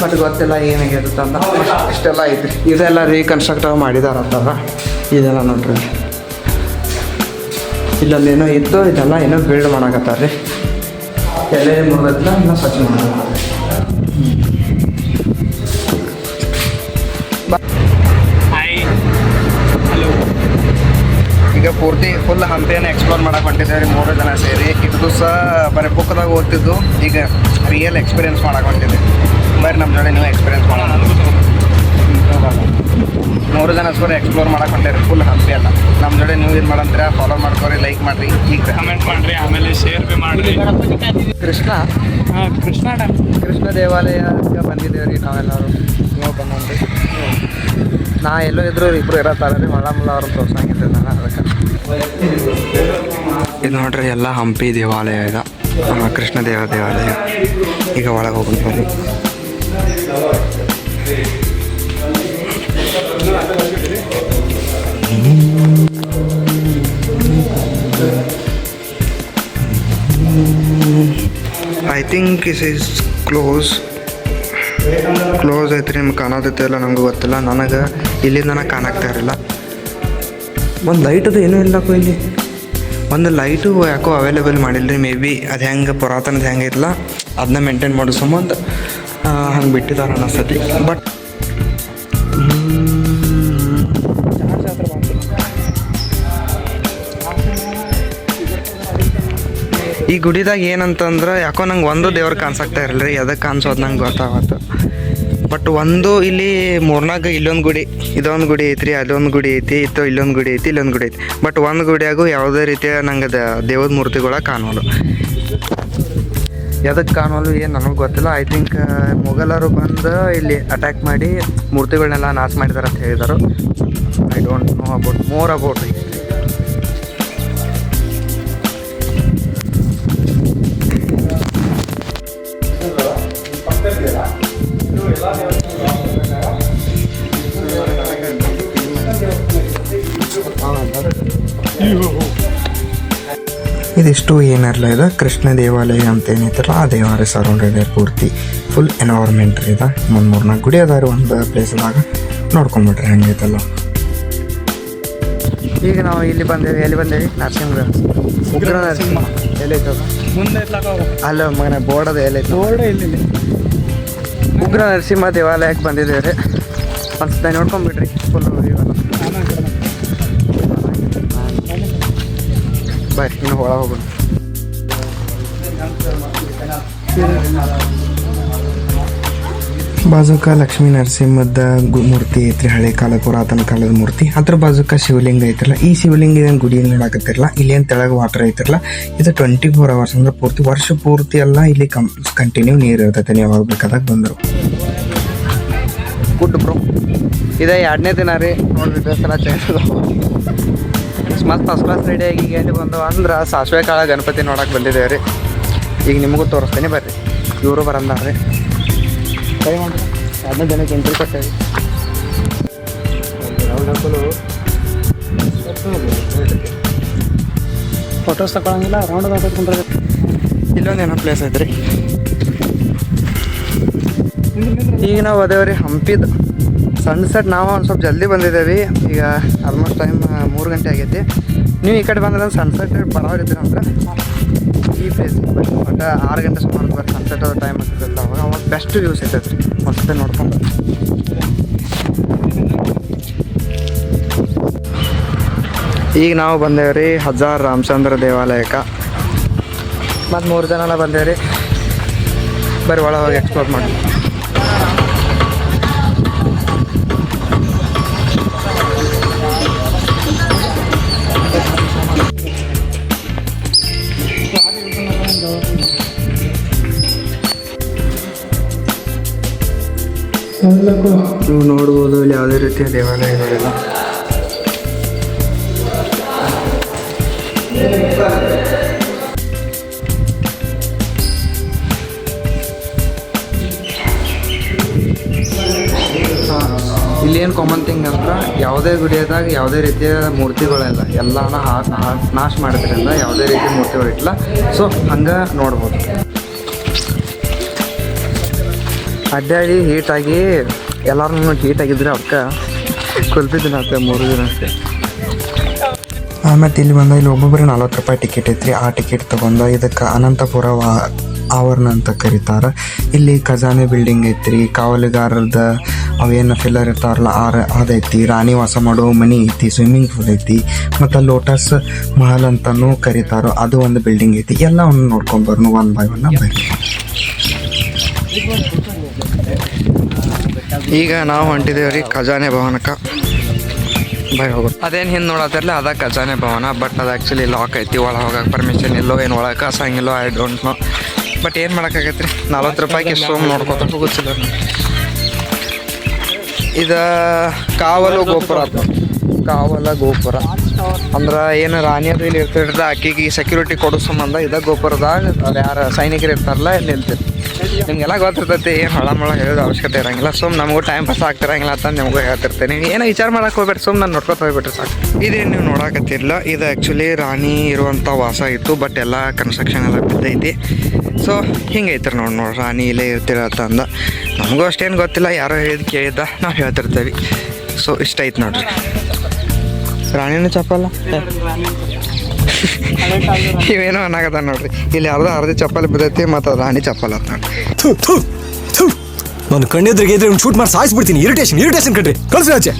[SPEAKER 1] ಬಟ್ ಗೊತ್ತಿಲ್ಲ ಏನಾಗಿರುತ್ತೆ ಅಂತ. ಇಷ್ಟೆಲ್ಲ ಐತ್ರಿ. ಇದೆಲ್ಲ ರೀಕನ್ಸ್ಟ್ರಕ್ಟ್ ಮಾಡಿದಾರಂತಾರ. ಇದೆಲ್ಲ ನೋಡ್ರಿ, ಇಲ್ಲೊಂದು ಏನೋ ಇತ್ತು, ಇದೆಲ್ಲ ಏನೋ ಬಿಲ್ಡ್ ಮಾಡಕತ್ತಾರ ರೀ. ಎಲ್ಲೇ ಮುರಿದಲ್ಲ ಇನ್ನೂ ಸ್ವಚ್ಛ ಮಾಡಕತ್ತಾರ. ಈಗ ಪೂರ್ತಿ ಫುಲ್ ಹಂಪಿಯನ್ನು ಎಕ್ಸ್ಪ್ಲೋರ್ ಮಾಡಕ್ಕೆ ಹೊಂಟಿದ್ದೇವೆ ರೀ 3 ಜನ ಸೇರಿ. ಇದು ಸಹ ಬರೀ ಬುಕ್ದಾಗ ಓದ್ತಿದ್ದು, ಈಗ ರಿಯಲ್ ಎಕ್ಸ್ಪೀರಿಯೆನ್ಸ್ ಮಾಡಕ್ಕೆ ಹೊಂಟಿದ್ದೆ. ಬರೀ ನಮ್ಮ ಜೊತೆ ನೀವು ಎಕ್ಸ್ಪೀರಿಯೆನ್ಸ್ ಮಾಡೋಣ. 3 ಜನ ಸೇರಿ ಎಕ್ಸ್ಪ್ಲೋರ್ ಮಾಡಕ್ಕೆ ಹೊಂಟೇರಿ ಫುಲ್ ಹಂಪಿ ಎಲ್ಲ. ನಮ್ಮ ಜೊತೆ ನೀವು ಏನು ಮಾಡಂತೀರ, ಫಾಲೋ ಮಾಡ್ಕೊರಿ, ಲೈಕ್ ಮಾಡಿರಿ, ಈಗ
[SPEAKER 3] ಕಮೆಂಟ್ ಮಾಡಿರಿ, ಆಮೇಲೆ ಶೇರ್ ಭೀ ಮಾಡಿರಿ.
[SPEAKER 1] ಕೃಷ್ಣ ದೇವಾಲಯಕ್ಕೆ ಬಂದಿದ್ದೇವೆ ರೀ ನಾವೆಲ್ಲರೂ. ನೀವು ಬಂದ್ರಿ. ನಾ ಎಲ್ಲೋ ಇದ್ರು ಇಬ್ಬರು ಇರತ್ತಾರೆ ರೀ. ಮಲ್ಲ ಅವ್ರನ್ನ ತೋರ್ಸಂಗಿದ್ದೆ ನಾನು. ಅದಕ್ಕೆ ಇದು ನೋಡ್ರಿ ಎಲ್ಲ ಹಂಪಿ ದೇವಾಲಯ ಇದೆ. ಕೃಷ್ಣ ದೇವಾಲಯ. ಈಗ ಒಳಗೆ ಹೋಗ್ತೀವಿ. I think is is close ಐತ್ರಿ. ನಿಮ್ಗೆ ಕಾಣೋದೈತೆ ಇಲ್ಲ ನಮ್ಗೆ ಗೊತ್ತಿಲ್ಲ. ನನಗೆ ಇಲ್ಲಿಂದ ನನಗೆ ಕಾಣಾಗ್ತಾ ಇರಲಿಲ್ಲ. ಒಂದು ಲೈಟ್ ಅದು ಏನೂ ಇಲ್ಲ ಇಲ್ಲಿ. ಒಂದು ಲೈಟು ಯಾಕೋ ಅವೈಲೇಬಲ್ ಮಾಡಿಲ್ಲ ರೀ. ಮೇ ಬಿ ಅದು ಹೆಂಗೆ ಪುರಾತನದ ಹೆಂಗೆ ಇರಲ್ಲ ಅದನ್ನ ಮೇಂಟೈನ್ ಮಾಡೋ ಸಂಬಂಧ ಹಂಗೆ ಬಿಟ್ಟಿದ್ದಾರೆ ಅನ್ನಿಸ್ತತಿ. ಬಟ್ ಈ ಗುಡಿದಾಗ ಏನಂತಂದ್ರೆ ಯಾಕೋ ನಂಗೆ ಒಂದು ದೇವ್ರು ಕಾಣಿಸಾಗ್ತಾ ಇರಲ್ಲ ರೀ. ಅದಕ್ಕೆ ಕಾಣಿಸೋದು ನಂಗೆ ಗೊತ್ತಾಗತ್ತೆ. ಬಟ್ ಒಂದು ಇಲ್ಲಿ 3-4 ಇಲ್ಲೊಂದು ಗುಡಿ, ಇದೊಂದು ಗುಡಿ ಐತ್ರಿ, ಅಲ್ಲೊಂದು ಗುಡಿ ಐತಿ, ಇಲ್ಲೊಂದು ಗುಡಿ ಐತಿ, ಇಲ್ಲೊಂದು ಗುಡಿ ಐತಿ. ಬಟ್ ಒಂದು ಗುಡಿಯಾಗೂ ಯಾವುದೇ ರೀತಿಯ ನಂಗೆ ದೇವದ ಮೂರ್ತಿಗಳ ಕಾಣೋಲ್ಲ. ಎದಕ್ಕೆ ಕಾಣೋಲ್ಲ ಏನು ನನಗೆ ಗೊತ್ತಿಲ್ಲ. ಐ ಥಿಂಕ್ ಮೊಘಲರು ಬಂದು ಇಲ್ಲಿ ಅಟ್ಯಾಕ್ ಮಾಡಿ ಮೂರ್ತಿಗಳನ್ನೆಲ್ಲ ನಾಶ ಮಾಡಿದಾರೆ ಅಂತ ಹೇಳಿದರು. ಐ ಡೋಂಟ್ ನೋ ಅಬೌಟ್ ರೀ. ಇದಿಷ್ಟು ಏನಿರಲ್ಲ ಇದು ಕೃಷ್ಣ ದೇವಾಲಯ ಅಂತ ಏನೈತಲ್ಲ ಆ ದೇವಾಲಯ ಸರೌಂಡೆಡ್ ಪೂರ್ತಿ ಫುಲ್ ಎನ್ವೈರ್ಮೆಂಟ್ ರೀ. ಇದು 3-4 ಗುಡಿ ಅದಾರ ಒಂದು ಪ್ಲೇಸ್ದಾಗ. ನೋಡ್ಕೊಂಬಿಟ್ರಿ ಹೆಂಗೈತಲ್ಲ. ಈಗ ನಾವು ಇಲ್ಲಿ ಬಂದೇವಿ, ಎಲ್ಲಿ ಬಂದೇವಿ? ನರಸಿಂಹ ಉಗ್ರ ನರಸಿಂಹ ಎಲ್ಲೈತದ
[SPEAKER 3] ಮುಂದೆ
[SPEAKER 1] ಅಲ್ಲ ಮಗನ ಬೋರ್ಡ್ ಅದ ಎಲ್ಲೈತೆ
[SPEAKER 3] ಬೋರ್ಡ್ ಇಲ್ಲಿ
[SPEAKER 1] ಉಗ್ರ ನರಸಿಂಹ ದೇವಾಲಯಕ್ಕೆ ಬಂದಿದ್ದೇವೆ ರೀ. ಒಂದ್ಸತಿ ನೋಡ್ಕೊಂಡ್ಬಿಡ್ರಿ ಫುಲ್ ಇವೆಲ್ಲ. ಬರ್ರಿ ಇನ್ನು ಒಳಗೆ ಹೋಗೋಣ. ಬಾಜುಕ ಲಕ್ಷ್ಮೀ ನರಸಿಂಹದ ಮೂರ್ತಿ ಐತ್ರಿ, ಹಳೆ ಕಾಲ ಪುರಾತನ ಕಾಲದ ಮೂರ್ತಿ. ಅದ್ರ ಬಾಜುಕ ಶಿವಲಿಂಗ ಐತ್ರಲ್ಲ, ಈ ಶಿವಲಿಂಗ ಏನು ಗುಡಿ ನೋಡಾಕತ್ತಿರಲ್ಲ, ಇಲ್ಲೇನು ತೆಳಗೆ ವಾಟರ್ ಐತ್ರಲ್ಲ, ಇದು 24 hours ಅಂದ್ರೆ ಪೂರ್ತಿ ವರ್ಷ ಪೂರ್ತಿ ಎಲ್ಲ ಇಲ್ಲಿ ಕಂಟಿನ್ಯೂ ನೀರು ಇರ್ತೈತೆ. ನೀವು ಯಾವಾಗ ಬೇಕಾದಾಗ ಬಂದರು. ಗುಡ್ ಬ್ರೋ, ಇದೇ 2ನೇ ದಿನ ರೀ. ನೋಡ್ರಿ ಡ್ರೆಸ್ ಎಲ್ಲ ಚೇಂಜ್ ಮಸ್ತ್ ಫಸ್ಟ್ ಕ್ಲಾಸ್ ರೆಡಿಯಾಗಿ ಈಗ ಎಲ್ಲಿ ಬಂದವ ಅಂದ್ರೆ ಸಾಸಿವೆ ಕಾಳ ಗಣಪತಿ ನೋಡಕ್ಕೆ ಬಂದಿದ್ದೇವೆ ರೀ. ಈಗ ನಿಮಗೂ ತೋರಿಸ್ತೀನಿ ಬರ್ರಿ. ಇವರು ಬರಂದಾರ್ರಿ. ಕೈ ಮಾಡ್ರಿ 2ನೇ ದಿನಕ್ಕೆ ಎಂಟ್ರಿ ಕೊಟ್ಟೇವಿ.
[SPEAKER 3] ಫೋಟೋಸ್ ತಗೊಳಂಗಿಲ್ಲ, ರೌಂಡ್ ಹಾಕೊಂಡ್ರೆ
[SPEAKER 1] ಇಲ್ಲೊಂದೇನೋ ಪ್ಲೇಸ್ ಐತ್ರಿ. ಈಗ ನಾವು ಅದೇವ್ರಿ ಹಂಪಿದ ಸನ್ಸೆಟ್. ನಾವು ಒಂದು ಸ್ವಲ್ಪ ಜಲ್ದಿ ಬಂದಿದ್ದೇವೆ. ಈಗ ಆಲ್ಮೋಸ್ಟ್ ಟೈಮ್ 3 ಗಂಟೆ ಆಗೈತಿ. ನೀವು ಈ ಕಡೆ ಬಂದ್ರೆ ಸನ್ಸೆಟ್ ಬರೋರಿದ್ದೀರ ಅಂದ್ರೆ ಈ ಪ್ಲೇಸ್ ಒಟ್ಟು 6 ಗಂಟೆ ಸುಮಾರು ಬರ್ರಿ. ಸನ್ಸೆಟ್ ಆದ ಟೈಮ್ ಆಗ್ತದಲ್ಲ, ಅವಾಗ ಬೆಸ್ಟ್ ವ್ಯೂಸ್ ಇರ್ತೈತೆ ರೀ. ಮಸ್ತ್ ನೋಡ್ಕೊಂಡು ಈಗ ನಾವು ಬಂದೇವ್ರಿ ಹಜಾರ್ ರಾಮಚಂದ್ರ ದೇವಾಲಯಕ್ಕೆ. ಮತ್ತು 3 ಜನ ಬಂದೇವ್ರಿ. ಬರೀ ಒಳಗೆ ಹೋಗಿ ಎಕ್ಸ್ಪ್ಲೋರ್ ಮಾಡಿ. ನೀವು ನೋಡ್ಬೋದು ಇಲ್ಲಿ ಯಾವುದೇ ರೀತಿಯ ದೇವಾಲಯಗಳಿಲ್ಲ. ಇಲ್ಲಿ ಏನು ಕಾಮನ್ ಥಿಂಗ್ ಅಂದ್ರೆ ಯಾವುದೇ ಗುಡಿಯಾದಾಗ ಯಾವುದೇ ರೀತಿಯ ಮೂರ್ತಿಗಳೆಲ್ಲ ಎಲ್ಲನ ನಾಶ ಮಾಡೋದ್ರಿಂದ ಯಾವುದೇ ರೀತಿ ಮೂರ್ತಿಗಳಿಲ್ಲ. ಸೊ ಹಂಗೆ ನೋಡ್ಬೋದು. ಅಡ್ಡಾಡಿ ಹೀಟಾಗಿ ಎಲ್ಲರೂ ಹೀಟಾಗಿದ್ರೆ ಅವಕ್ಕೆ ಕುಲ್ಪಿ ದಿನ ಆಗ್ತದೆ 3 ದಿನ ಅಷ್ಟೇ. ಮತ್ತು ಇಲ್ಲಿ ಬಂದ ಇಲ್ಲಿ ಒಬ್ಬೊಬ್ಬರಿಗೆ 40 ರೂಪಾಯಿ ಟಿಕೆಟ್ ಐತ್ರಿ. ಆ ಟಿಕೆಟ್ ತೊಗೊಂಡು ಇದಕ್ಕೆ ಅನಂತಪುರ ಆವರಣ ಅಂತ ಕರೀತಾರೆ. ಇಲ್ಲಿ ಖಜಾನೆ ಬಿಲ್ಡಿಂಗ್ ಐತ್ರಿ, ಕಾವಲುಗಾರರದ ಅವೇನು ಫಿಲ್ಲರ್ ಇರ್ತಾರಲ್ಲ ಅದೈತಿ, ರಾಣಿ ವಾಸ ಮಾಡೋ ಮನೆ ಐತಿ, ಸ್ವಿಮ್ಮಿಂಗ್ ಪೂಲ್ ಐತಿ, ಮತ್ತು ಲೋಟಸ್ ಮಹಲ್ ಅಂತಲೂ ಕರೀತಾರೋ ಅದು ಒಂದು ಬಿಲ್ಡಿಂಗ್ ಐತಿ. ಎಲ್ಲ ಒಂದು ನೋಡ್ಕೊಂಬರ್ನು 1 by 1 ಬರ್ರಿ. ಈಗ ನಾವು ಹೊಂಟಿದ್ದೇವೆ ರೀ ಖಜಾನೆ ಭವನಕ್ಕೆ. ಬೈ ಹೋಗೋದು. ಅದೇನು ಹಿಂದೆ ನೋಡತ್ತಿರಲ್ಲ ಅದ ಖಜಾನೆ ಭವನ. ಬಟ್ ಅದು ಆ್ಯಕ್ಚುಲಿ ಲಾಕ್ ಐತಿ. ಒಳಗೆ ಹೋಗಕ್ಕೆ ಪರ್ಮಿಷನ್ ಇಲ್ಲೋ ಏನು ಒಳಗೆ ಕಸಂಗಿಲ್ಲೋ ಐ ಡೋಂಟ್ ನೋ. ಬಟ್ ಏನು ಮಾಡೋಕ್ಕಾಗತ್ತೆ ರೀ, 40 ರೂಪಾಯಿಗೆ ಸೋಮ್ ನೋಡ್ಕೊತ ಹೋಗುತ್ತಿಲ್ಲ. ಇದು ಕಾವಲು ಗೋಪುರ ಅಂತ. ಕಾವಲ ಗೋಪುರ ಅಂದ್ರೆ ಏನು ರಾಣಿಯದು ಇಲ್ಲಿ ಇರ್ತಿರ್ತ ಆಕೆಗೆ ಸೆಕ್ಯೂರಿಟಿ ಕೊಡೋ ಸಂಬಂಧ ಇದ ಗೋಪುರದಾಗ ಅವ್ರು ಯಾರು ಸೈನಿಕರು ಇರ್ತಾರಲ್ಲ ಇಲ್ಲಿ ನಿಲ್ತಿರ್. ನಿಮಗೆಲ್ಲ ಗೊತ್ತಿರ್ತೈತಿ, ಏನು ಹಳ ಹೇಳೋದು ಅವಶ್ಯಕತೆ ಇರೋಂಗಿಲ್ಲ. ಸುಮ್ ನಮಗೂ ಟೈಮ್ ಪಾಸ್ ಆಗ್ತಿರಂಗಿಲ್ಲ ಅಂತ ನಿಮಗೂ ಹೇಳ್ತಿರ್ತೇನೆ. ಏನೋ ವಿಚಾರ ಮಾಡಕ್ಕೆ ಹೋಗ್ಬೇಡಿ, ಸುಮ್ ನಾನು ನೋಡ್ಕೊತ ಹೋಗ್ಬಿಟ್ರೆ ಸಾಕು. ಇದೇನು ನೀವು ನೋಡಕತ್ತಿರಲ್ಲ, ಇದು ಆ್ಯಕ್ಚುಲಿ ರಾಣಿ ಇರುವಂಥ ವಾಸ ಇತ್ತು. ಬಟ್ ಎಲ್ಲ ಕನ್ಸ್ಟ್ರಕ್ಷನ್ ಎಲ್ಲ ಬಿದ್ದೈತಿ. ಸೊ ಹಿಂಗೈತ್ರಿ ನೋಡಿ ರಾಣಿ ಇಲ್ಲೇ ಇರ್ತಿರತ್ತ ಅಂದ. ನಮಗೂ ಅಷ್ಟೇನು ಗೊತ್ತಿಲ್ಲ, ಯಾರೋ ಹೇಳಿದ್ ಕೇಳಿದ್ದ ನಾವು ಹೇಳ್ತಿರ್ತೀವಿ. ಸೊ ಇಷ್ಟ ಐತೆ ನೋಡ್ರಿ. ರಾಣಿನೂ ಚಪ್ಪಲ್ಲ ಇವೇನೋ ಅನ್ನಾಗದ ನೋಡ್ರಿ. ಇಲ್ಲಿ ಅರ್ಧ ಚಪ್ಪಲ್ ಬಿದ್ದೈತಿ ಮತ್ತು ರಾಣಿ ಚಪ್ಪಲ್ ಅಂತ ನೋಡ್ರಿ.
[SPEAKER 2] ನಾನು ಕಣ್ಣೆದ್ರಿಗೆ ಇದ್ರೆ ಶೂಟ್ ಮಾಡಿ ಸಾಯಿಸ್ಬಿಡ್ತೀನಿ. ಇರಿಟೇಷನ್ ಕಣ್ರಿ, ಕಳ್ಸಿ ಆಚೆ.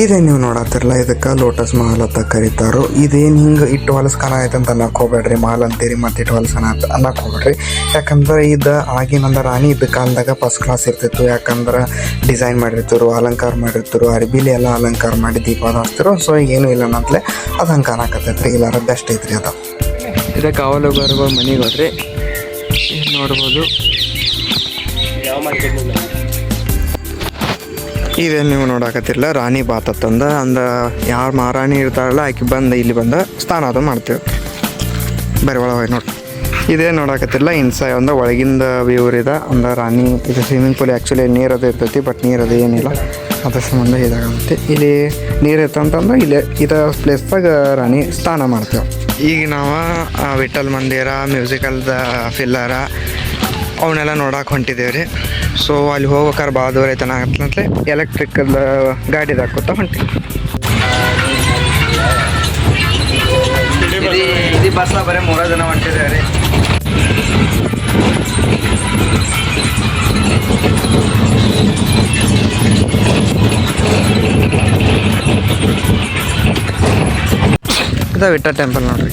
[SPEAKER 1] ಇದೇನು ನೀವು ನೋಡತ್ತಿರಲ್ಲ, ಇದಕ್ಕೆ ಲೋಟಸ್ ಮಹಲ್ ಅಂತ ಕರೀತಾರೋ. ಇದೇನು ಹಿಂಗೆ ಇಟ್ಟು ಹೊಲಸ್ಕನ ಆಯ್ತು ಅಂತ ಅನ್ನಕ್ಕೆ ಹೋಗ್ಬೇಡ್ರಿ. ಮಹಲ್ ಅಂತೀರಿ ಮತ್ತು ಇಟ್ಟು ಹೊಲಸ್ಕನ ಅಂತ ಅನ್ನಕ್ಕೆ ಹೋಗ್ಬೇಡ್ರಿ. ಯಾಕಂದ್ರೆ ಇದು ಆಗಿನಂದ ರಾಣಿ ಇದ್ದ ಕಾಲದಾಗ ಫಸ್ಟ್ ಕ್ಲಾಸ್ ಇರ್ತಿತ್ತು. ಯಾಕಂದ್ರೆ ಡಿಸೈನ್ ಮಾಡಿರ್ತಿರು, ಅಲಂಕಾರ ಮಾಡಿರ್ತಿರು, ಅರ್ಬಿಲಿ ಎಲ್ಲ ಅಲಂಕಾರ ಮಾಡಿ ದೀಪದ ಹಚ್ತಿರು. ಸೊ ಏನೂ ಇಲ್ಲ ಅಂತಲೇ ಅದು ಹಂಗೆ ಕಾಣಕತ್ತೈತ್ರಿ. ಇಲ್ಲಾರ ಬೆಸ್ಟ್ ಐತ್ರಿ ಅದು. ಇದು ಕಾವಲುಗಾರಗಳ ಮನೆಗೆ ಹೋದ್ರಿ. ನೋಡ್ಬೋದು. ಇದೇನು ನೀವು ನೋಡಕತ್ತಿರಲ್ಲ ರಾಣಿ ಬಾತ್ ಅಂತಂದು ಅಂದ್ರೆ ಯಾರು ಮಹಾರಾಣಿ ಇರ್ತಾರಲ್ಲ ಆಕೆ ಬಂದು ಇಲ್ಲಿ ಬಂದು ಸ್ನಾನ ಅದು ಮಾಡ್ತೇವೆ. ಬರೀ ಒಳಗೆ ನೋಡಿ. ಇದೇ ನೋಡಕತ್ತಿರಲ್ಲ ಅಂದ್ರೆ ಒಳಗಿಂದ ವ್ಯೂ ಇದೆ. ಅಂದ್ರೆ ರಾಣಿ ಇದು ಸ್ವಿಮ್ಮಿಂಗ್ ಪೂಲ್ ಆ್ಯಕ್ಚುಲಿ ನೀರದು ಇರ್ತೈತಿ. ಬಟ್ ನೀರದು ಏನಿಲ್ಲ, ಅದ್ರ ಸಂಬಂಧ ಇದಾಗುತ್ತೆ. ಇಲ್ಲಿ ನೀರು ಇರ್ತಂತಂದ್ರೆ ಇಲ್ಲಿ ಇದ ಪ್ಲೇಸ್ದಾಗ ರಾಣಿ ಸ್ನಾನ ಮಾಡ್ತೇವೆ. ಈಗ ನಾವು ವಿಠಲ್ ಮಂದಿರ, ಮ್ಯೂಸಿಕಲ್ದ ಫಿಲ್ಲರ ಅವನ್ನೆಲ್ಲ ನೋಡಕ್ಕೆ ಹೊಂಟಿದ್ದೇವೆ ರೀ. ಸೊ ಅಲ್ಲಿ ಹೋಗ್ಬೇಕಾದ್ರೆ ಭಾಳ ದೂರ ಐತೆ ಅಂತಲೇ ಎಲೆಕ್ಟ್ರಿಕಲ್ ಗಾಡಿದಾಗ ಕೂತ ಹೊಂಟಿವಿ. ಇದು ಬಸ್ನ ಬರೀ 3 ಜನ ಹೊಂಟಿದ್ದಾರೆ ರೀ. ಇದು ವಿಠ್ಠಲ ಟೆಂಪಲ್ ನೋಡ್ರಿ.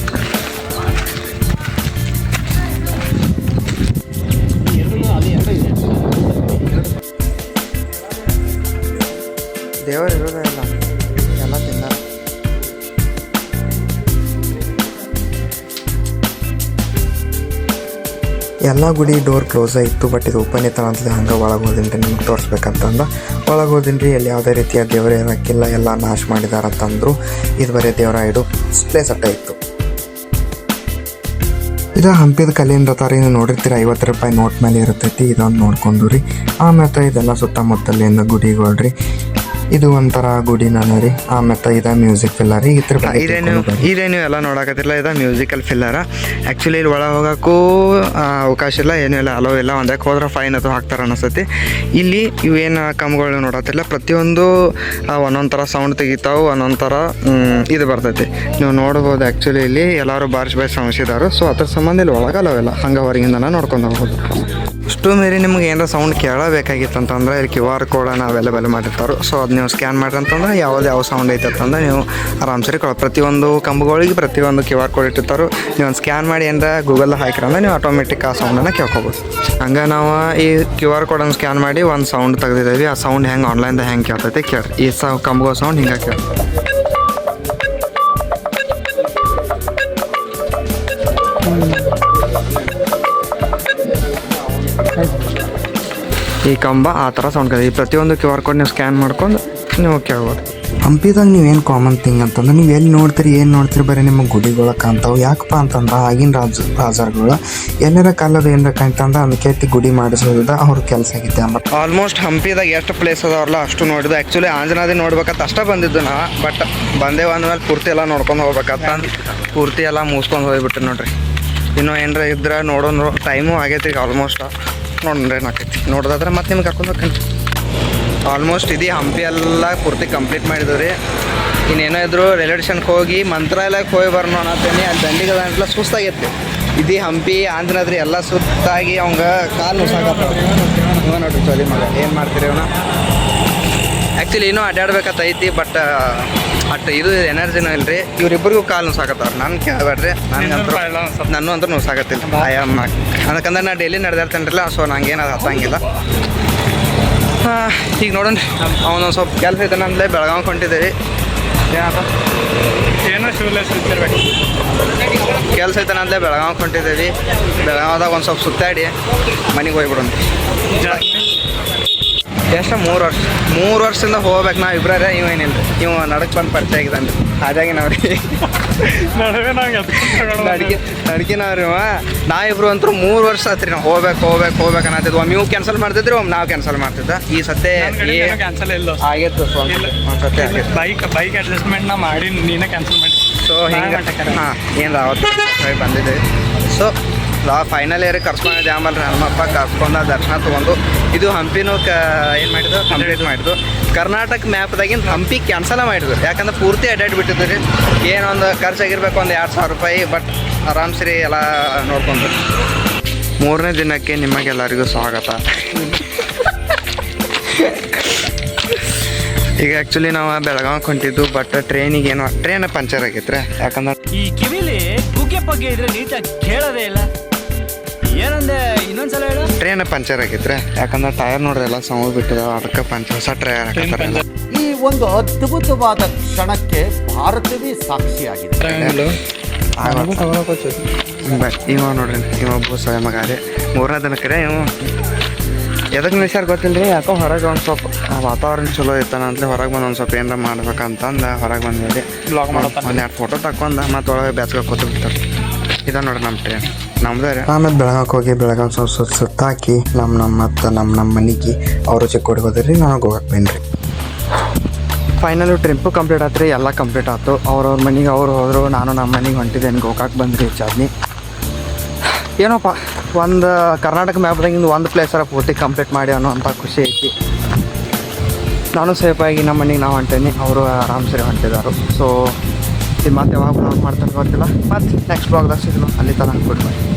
[SPEAKER 1] ದೇವರು ಇರೋದೇ ಇಲ್ಲ, ಎಲ್ಲ ತಿನ್ನ. ಎಲ್ಲ ಗುಡಿ ಡೋರ್ ಕ್ಲೋಸ್ ಇತ್ತು, ಬಟ್ ಇದು ಓಪನ್ ಇತ್ತು ಅಂತಲೇ ಹಂಗೆ ಒಳಗೆ ಹೋದಿನ್ರಿ ನಿಮ್ಗೆ ತೋರಿಸ್ಬೇಕಂತಂದ. ಒಳಗೆ ಹೋದಿನ್ರಿ ಎಲ್ಲಿ ಯಾವುದೇ ರೀತಿಯ ದೇವರೇ ಇರೋಕ್ಕಿಲ್ಲ, ಎಲ್ಲ ನಾಶ ಮಾಡಿದಾರಂತಂದ್ರು. ಇದು ಬರೀ ದೇವರ ಇಡು ಪ್ಲೇಸ್ ಅಟ್ಟ ಇತ್ತು. ಇದು ಹಂಪಿದ ಕಲ್ಲಿನ ರಥ ರೀ, ನೀವು ನೋಡಿರ್ತೀರ 50 ರೂಪಾಯಿ ನೋಟ್ ಮೇಲೆ ಇರ್ತೈತಿ. ಇದೊಂದು ನೋಡ್ಕೊಂಡು ರೀ. ಆಮೇಲೆ ಇದೆಲ್ಲ ಸುತ್ತಮುತ್ತಲಿಂದ ಗುಡಿಗಳ್ರಿ. ಇದು ಒಂಥರ ಗುಡಿನ ರೀ. ಆಮೇಲೆ ಇದ ಮ್ಯೂಸಿಕ್ ಫಿಲ್ಲರ್ ರೀ. ಇದೇನು ಎಲ್ಲ ನೋಡಕತ್ತಿಲ್ಲ, ಇದು ಮ್ಯೂಸಿಕಲ್ ಫಿಲ್ಲರ. ಆ್ಯಕ್ಚುಲಿ ಇಲ್ಲಿ ಒಳಗೆ ಹೋಗೋಕ್ಕೂ ಅವಕಾಶ ಇಲ್ಲ, ಏನೂ ಇಲ್ಲ, ಅಲೋ ಇಲ್ಲ. ಒಂದಕ್ಕೆ ಹೋದ್ರೆ ಫೈನ್ ಅದು ಹಾಕ್ತಾರೆ ಅನಿಸ್ತೈತಿ. ಇಲ್ಲಿ ಇವೇನು ಕಂಬಗಳು ನೋಡತ್ತಿಲ್ಲ, ಪ್ರತಿಯೊಂದು ಒಂದೊಂದು ಥರ ಸೌಂಡ್ ತೆಗಿತಾವೆ, ಒಂದೊಂದು ಥರ ಇದು ಬರ್ತೈತಿ. ನೀವು ನೋಡ್ಬೋದು. ಆ್ಯಕ್ಚುಲಿ ಇಲ್ಲಿ ಎಲ್ಲರೂ ಬಾರಿಸಿ ಸಂಸಿದಾರು. ಸೊ ಅದ್ರ ಸಂಬಂಧ ಇಲ್ಲಿ ಒಳಗಲ್ಲವೆಲ್ಲ ಹಂಗೆ ಹೊರಗಿಂದನ ನೋಡ್ಕೊಂಡು ಹೋಗ್ಬೋದು. ಅಷ್ಟು ಮೀರಿ ನಿಮ್ಗೆ ಏನಾರ ಸೌಂಡ್ ಕೇಳಬೇಕಾಗಿತ್ತು ಅಂತಂದ್ರೆ ಇಲ್ಲಿ QR ಕೋಡನ್ನು ಅವೈಲೇಬಲ್ ಮಾಡಿರ್ತಾರೆ. ಸೊ ಅದು ನೀವು ಸ್ಕ್ಯಾನ್ ಮಾಡ್ರಿ ಅಂತಂದ್ರೆ ಯಾವ ಸೌಂಡ್ ಐತೆ ಅಂತಂದ್ರೆ ನೀವು ಆರಾಮ್ಸರಿ ಪ್ರತಿಯೊಂದು ಕಂಬಗಳಿಗೆ ಪ್ರತಿಯೊಂದು QR ಕೋಡ್ ಇಟ್ಟಿರ್ತಾರೆ. ನೀವು ಒಂದು ಸ್ಕ್ಯಾನ್ ಮಾಡಿ ಏನಾರ ಗೂಗಲ್ ಹಾಕಿರಂದ್ರೆ ನೀವು ಆಟೋಮೆಟಿಕ್ ಆ ಸೌಂಡನ್ನು ಕೇಳ್ಕೊಬೋದು. ಹಂಗೆ ನಾವು ಈ QR ಕೋಡನ್ನು ಸ್ಕ್ಯಾನ್ ಮಾಡಿ ಒಂದು ಸೌಂಡ್ ತೆಗೆದಿದ್ದೀವಿ. ಆ ಸೌಂಡ್ ಹೆಂಗೆ ಆನ್ಲೈನ್ದಾಗ ಹೆಂಗೆ ಕೇಳ್ತೈತೆ ಕೇಳ್ರಿ. ಈ ಕಂಬಗೋ ಸೌಂಡ್ ಹಿಂಗೆ ಕೇಳಿ. ಈ ಕಂಬ ಆ ಥರ ಸೌಂಡ್ ಕೇಳಿ. ಈ ಪ್ರತಿಯೊಂದು QR ಕೋಡ್ ನೀವು ಸ್ಕ್ಯಾನ್ ಮಾಡ್ಕೊಂಡು ನೀವು ಕೇಳ್ಬೋದು. ಹಂಪಿದಾಗ ನೀವೇನು ಕಾಮನ್ ಥಿಂಗ್ ಅಂತಂದ್ರೆ ನೀವು ಎಲ್ಲಿ ನೋಡ್ತೀರಿ ಏನು ನೋಡ್ತೀರಿ ಬರೀ ನಿಮ್ಮ ಗುಡಿಗಳು ಕಾಣ್ತಾವೆ. ಯಾಕಪ್ಪ ಅಂತಂದ್ರೆ ಆಗಿನ ರಾಜರುಗಳು ಏನಾರ ಕಾಲದ ಏನಾರ ಕಾಣ್ತಂದ್ರೆ ಅದಕ್ಕೆ ಗುಡಿ ಮಾಡಿಸೋದ ಅವ್ರ ಕೆಲಸ ಆಗಿತ್ತೆ ಅಂಬ. ಆಲ್ಮೋಸ್ಟ್ ಹಂಪಿದಾಗ ಎಷ್ಟು ಪ್ಲೇಸ್ ಅದಾವಲ್ಲ ಅಷ್ಟು ನೋಡಿದ್ದು. ಆ್ಯಕ್ಚುಲಿ ಆಂಜನಾದ್ರಿ ನೋಡ್ಬೇಕಂತ ಅಷ್ಟೇ ಬಂದಿದ್ದು ನಾ, ಬಟ್ ಬಂದೇ ಅಂದಮೇಲೆ ಪೂರ್ತಿ ಎಲ್ಲ ನೋಡ್ಕೊಂಡು ಹೋಗ್ಬೇಕಂತ ಪೂರ್ತಿ ಎಲ್ಲ ಮುಗಿಸ್ಕೊಂಡು ಹೋಗ್ಬಿಟ್ಟು ನೋಡ್ರಿ. ಇನ್ನೂ ಏನಾರ ಇದ್ರೆ ನೋಡೋಣ, ಟೈಮು ಆಗೈತಿ ಈಗ ಆಲ್ಮೋಸ್ಟ್. ನೋಡ್ರಿ ಏನಾಕೈತಿ ನೋಡೋದಾದ್ರೆ ಮತ್ತೆ ನಿಮ್ಗೆ ಕರ್ಕೊಂಡು ಹೋಗ್ತೀನಿ. ಆಲ್ಮೋಸ್ಟ್ ಇದು ಹಂಪಿ ಎಲ್ಲ ಪೂರ್ತಿ ಕಂಪ್ಲೀಟ್ ಮಾಡಿದ್ವಿ ರೀ. ಇನ್ನೇನೋ ಇದ್ರು ರೈಲ್ವೆ ಸ್ಟೇಷನ್ಗೆ ಹೋಗಿ ಮಂತ್ರಾಲಯಕ್ಕೆ ಹೋಗಿ ಬರೋಣ ಅನ್ನತ್ತೇನೆ. ಅಲ್ಲಿ ದಂಡಿಗೆ ಅದಂಟ್ಲ ಸುಸ್ತಾಗೈತಿ. ಇದು ಹಂಪಿ ಆಂಜನಾದ್ರಿ ಎಲ್ಲ ಸುತ್ತಾಗಿ ಅವಂಗೆ ಕಾಲು ನುಸಾಕತ್ತ. ಇವ ನೋಡ್ರಿ ಚೋಲಿ ಮಗ ಏನು ಮಾಡ್ತೀರಿ ಅವನ. ಆ್ಯಕ್ಚುಲಿ ಇನ್ನೂ ಅಡ್ಡಾಡ್ಬೇಕತ್ತೈತಿ, ಬಟ್ ಇದು ಎನರ್ಜಿನೂ ಇಲ್ಲ ರೀ. ಇವ್ರಿಬ್ಬರಿಗೂ ಕಾಲು ನುಸಾಕತ್ತವ್ರು. ನಾನು ಕೇಳಬೇಡ್ರಿ, ನನಗಂತೂ ಅಂತೂ ನುಸಾಕತ್ತಿಲ್ಲ. ಅದಕ್ಕಂದ್ರೆ ನಾ ಡೈಲಿ ನಡೆದಾಡ್ತೇನ್ರಲ್ಲ, ಸೊ ನಂಗೇನು ಅದು ಹತ್ತಂಗಿಲ್ಲ. ಈಗ ನೋಡೋಣ, ಅವನೊಂದು ಸ್ವಲ್ಪ ಕೆಲಸ ಐತೆ ನಂದಲೇ ಬೆಳಗಾವಿ ಹೊಂಟಿದ್ದೀವಿ. ಏನೋ ಕೆಲಸ ಐತೆ ನಂದಲೇ ಬೆಳಗಾವಿ ಹೊಂಟಿದ್ದೀವಿ. ಬೆಳಗಾವ್ದಾಗ ಒಂದು ಸ್ವಲ್ಪ ಸುತ್ತಾಡಿ ಮನೆಗೆ ಹೋಗ್ಬಿಡೋಣ. ಎಷ್ಟು 3 ವರ್ಷದಿಂದ ಹೋಗ್ಬೇಕು ನಾವು ಇಬ್ಬರೇ. ಇವೇನಿಲ್ಲ ರೀ, ಇವು ನಡಕ್ಕೆ ಬಂದು ಪರಿಚಯ ಆಗಿದ್ದಾನೆ ರೀ. ಹಾಗಾಗಿ ನಾವು ರೀ ನಡ್ಕಿನವ್ರಿ ನಾವಿಬ್ರು ಅಂತೂ 3 ವರ್ಷ ಆತ್ರಿ ನಾವು ಹೋಗ್ಬೇಕು ಅನ್ನತ್ತಿದ್ವಿ. ಒಮ್ಮೆ ನೀವು ಕ್ಯಾನ್ಸಲ್ ಮಾಡ್ತಿದ್ರಿ, ಒಮ್ಮೆ ನಾವು ಕ್ಯಾನ್ಸಲ್ ಮಾಡ್ತಿದ್ದ. ಈ ಸತ್ತೆ
[SPEAKER 3] ಕ್ಯಾನ್ಸಲ್ ಇಲ್ಲ
[SPEAKER 1] ಆಗಿತ್ತು ಒಂದ್ಸತಿ ಆಗಿತ್ತು.
[SPEAKER 3] ಬೈಕ್ ಅಡ್ಜಸ್ಟ್ಮೆಂಟ್ ನಾ ಮಾಡಿ ನೀನೇ ಕ್ಯಾನ್ಸಲ್ ಮಾಡಿ.
[SPEAKER 1] ಸೊ ಹಿಂಗೆ ಏನು ಅವತ್ತು ಬಂದಿದ್ದೆ. ಸೊ ಫೈನಲ್ ಇಯರಿಗೆ ಕರ್ಸ್ಕೊಂಡಿದ್ದೆ. ಆಮೇಲೆ ಹನುಮಪ್ಪ ಕರ್ಸ್ಕೊಂಡು ದರ್ಶನ ತೊಗೊಂಡು ಇದು ಹಂಪಿನೂ ಏನು ಮಾಡಿದ್ದು ಕಂಪ್ಲೀಟ್ ಮಾಡಿದ್ದು. ಕರ್ನಾಟಕ ಮ್ಯಾಪ್ದಾಗಿಂದ ಹಂಪಿ ಕ್ಯಾನ್ಸಲ ಮಾಡಿದ್ರು, ಯಾಕಂದ್ರೆ ಪೂರ್ತಿ ಅಡ್ಡಾಡ್ಬಿಟ್ಟಿದ್ದು ರೀ. ಏನೊಂದು ಖರ್ಚಾಗಿರ್ಬೇಕು ಒಂದು 2,000 ರೂಪಾಯಿ, ಬಟ್ ಆರಾಮ್ಸರಿ ಎಲ್ಲ ನೋಡ್ಕೊಂಡು. 3ನೇ ದಿನಕ್ಕೆ ನಿಮಗೆಲ್ಲರಿಗೂ ಸ್ವಾಗತ. ಈಗ ಆ್ಯಕ್ಚುಲಿ ನಾವು ಬೆಳಗಾವಿಗೆ ಹೊಂಟಿದ್ದು, ಬಟ್ ಟ್ರೈನ್ ಪಂಚರ್ ಆಗೈತ್ರಿ. ಯಾಕಂದ್ರೆ
[SPEAKER 4] ಈ ಕಿವಿಲಿ ಕುಕ್ಕೆ ಪಗ್ಗೆ ಇದ್ರೆ ನೀಟಾಗಿ ಕೇಳೋದೇ ಇಲ್ಲ. ಏನಂದೆ ಇನ್ನೊಂದ್ಸಲ ಹೇಳು.
[SPEAKER 1] ಟ್ರೈನ್ ಪಂಚರ್ ಆಗೈತ್ರಿ, ಯಾಕಂದ್ರೆ ಟೈರ್ ನೋಡ್ರಿ ಎಲ್ಲ ಸೌಂಡ್ ಬಿಟ್ಟಿದಾವ. ಅದಕ್ಕೆ ಹೊಸ ಟೈರ್ ಹಾಕತ್ತಾರ.
[SPEAKER 5] ಈ ಒಂದು ಅದ್ಭುತವಾದ ಕ್ಷಣಕ್ಕೆ ಭಾರತವೇ ಸಾಕ್ಷಿಯಾಗಿದೆ.
[SPEAKER 1] ಇವ ನೋಡ್ರಿ, ಇವೊಬ್ಬ ಸ್ವಯಂ ರೀ. 3ನೇ ದಿನಕ್ಕೆ ರೀ ಇವು ಎದಕ್ಕೆ ನಿಲ್ಸ್ಯಾರ ಗೊತ್ತಿಲ್ಲ ರೀ. ಯಾಕೋ ಹೊರಗೆ ಒಂದು ಸ್ವಲ್ಪ ವಾತಾವರಣ ಚಲೋ ಇರ್ತಾನ ಅಂತಲೇ ಹೊರಗೆ ಬಂದು ಒಂದು ಸ್ವಲ್ಪ ಏನಾರ ಮಾಡ್ಬೇಕಂತಂದು ಹೊರಗೆ ಬಂದಿವಿ.
[SPEAKER 3] ಬ್ಲಾಗ್ ಮಾಡೋದು
[SPEAKER 1] ಒಂದು 2 ಫೋಟೋ ತಗೊಂಡು ಮತ್ತೆ ಒಳಗೆ ಬ್ಯಾಸ್ಗೆ ಕೂತು ಬಿಡ್ತಾರೆ. ಇದ ನೋಡ್ರಿ ನಮ್ಮ ಟ್ರೈನ್ ನಮ್ದು ರೀ. ಆಮೇಲೆ ಬೆಳಗಾವಿಗೆ ಹೋಗಿ ಬೆಳಗಾವಿ ಸ್ವಲ್ಪ ಸುತ್ತಾಕಿ ನಮ್ಮ ಮನೆಗೆ ಅವರು ಚಿಕ್ಕೋಡಿಗೆ ಹೋದ್ರಿ. ನಾನು ಗೋವಾಕ್ಕೆ ಬನ್ನಿರಿ. ಫೈನಲು ಟ್ರಿಪ್ಪು ಕಂಪ್ಲೀಟ್ ಆತ್ರಿ, ಎಲ್ಲ ಕಂಪ್ಲೀಟ್ ಆಯ್ತು. ಅವ್ರವ್ರ ಮನೆಗೆ ಅವ್ರು ಹೋದರು, ನಾನು ನಮ್ಮ ಮನೆಗೆ ಹೊಂಟಿದ್ದೇನೆ. ಗೋಕಾಕ್ ಬಂದ್ರಿ ಚಾದ್ನಿ. ಏನೋಪ್ಪ ಒಂದು ಕರ್ನಾಟಕ ಮ್ಯಾಪ್ದಾಗಿಂದ ಒಂದು ಪ್ಲೇಸರ ಪೂರ್ತಿ ಕಂಪ್ಲೀಟ್ ಮಾಡಿ ಅನ್ನೋಂಥ ಖುಷಿ ಐತಿ. ನಾನು ಸೇಫಾಗಿ ನಮ್ಮ ಮನೆಗೆ ನಾವು ಹೊಂಟೇನಿ, ಅವರು ಆರಾಮ್ಸರಿ ಹೊಂಟಿದ್ದಾರೆ. ಸೊ ಇದು ಮತ್ತೆ ಯಾವಾಗ ಬ್ಲಾಗ್ ಮಾಡ್ತಾನೆ ಗೊತ್ತಿಲ್ಲ. ಮತ್ತೆ ನೆಕ್ಸ್ಟ್ ಬ್ಲಾಗ್ದಾಗ ಸಿಗೋಣ. ಅಲ್ಲಿ ತನಕ ಗುಡ್ ಬೈ.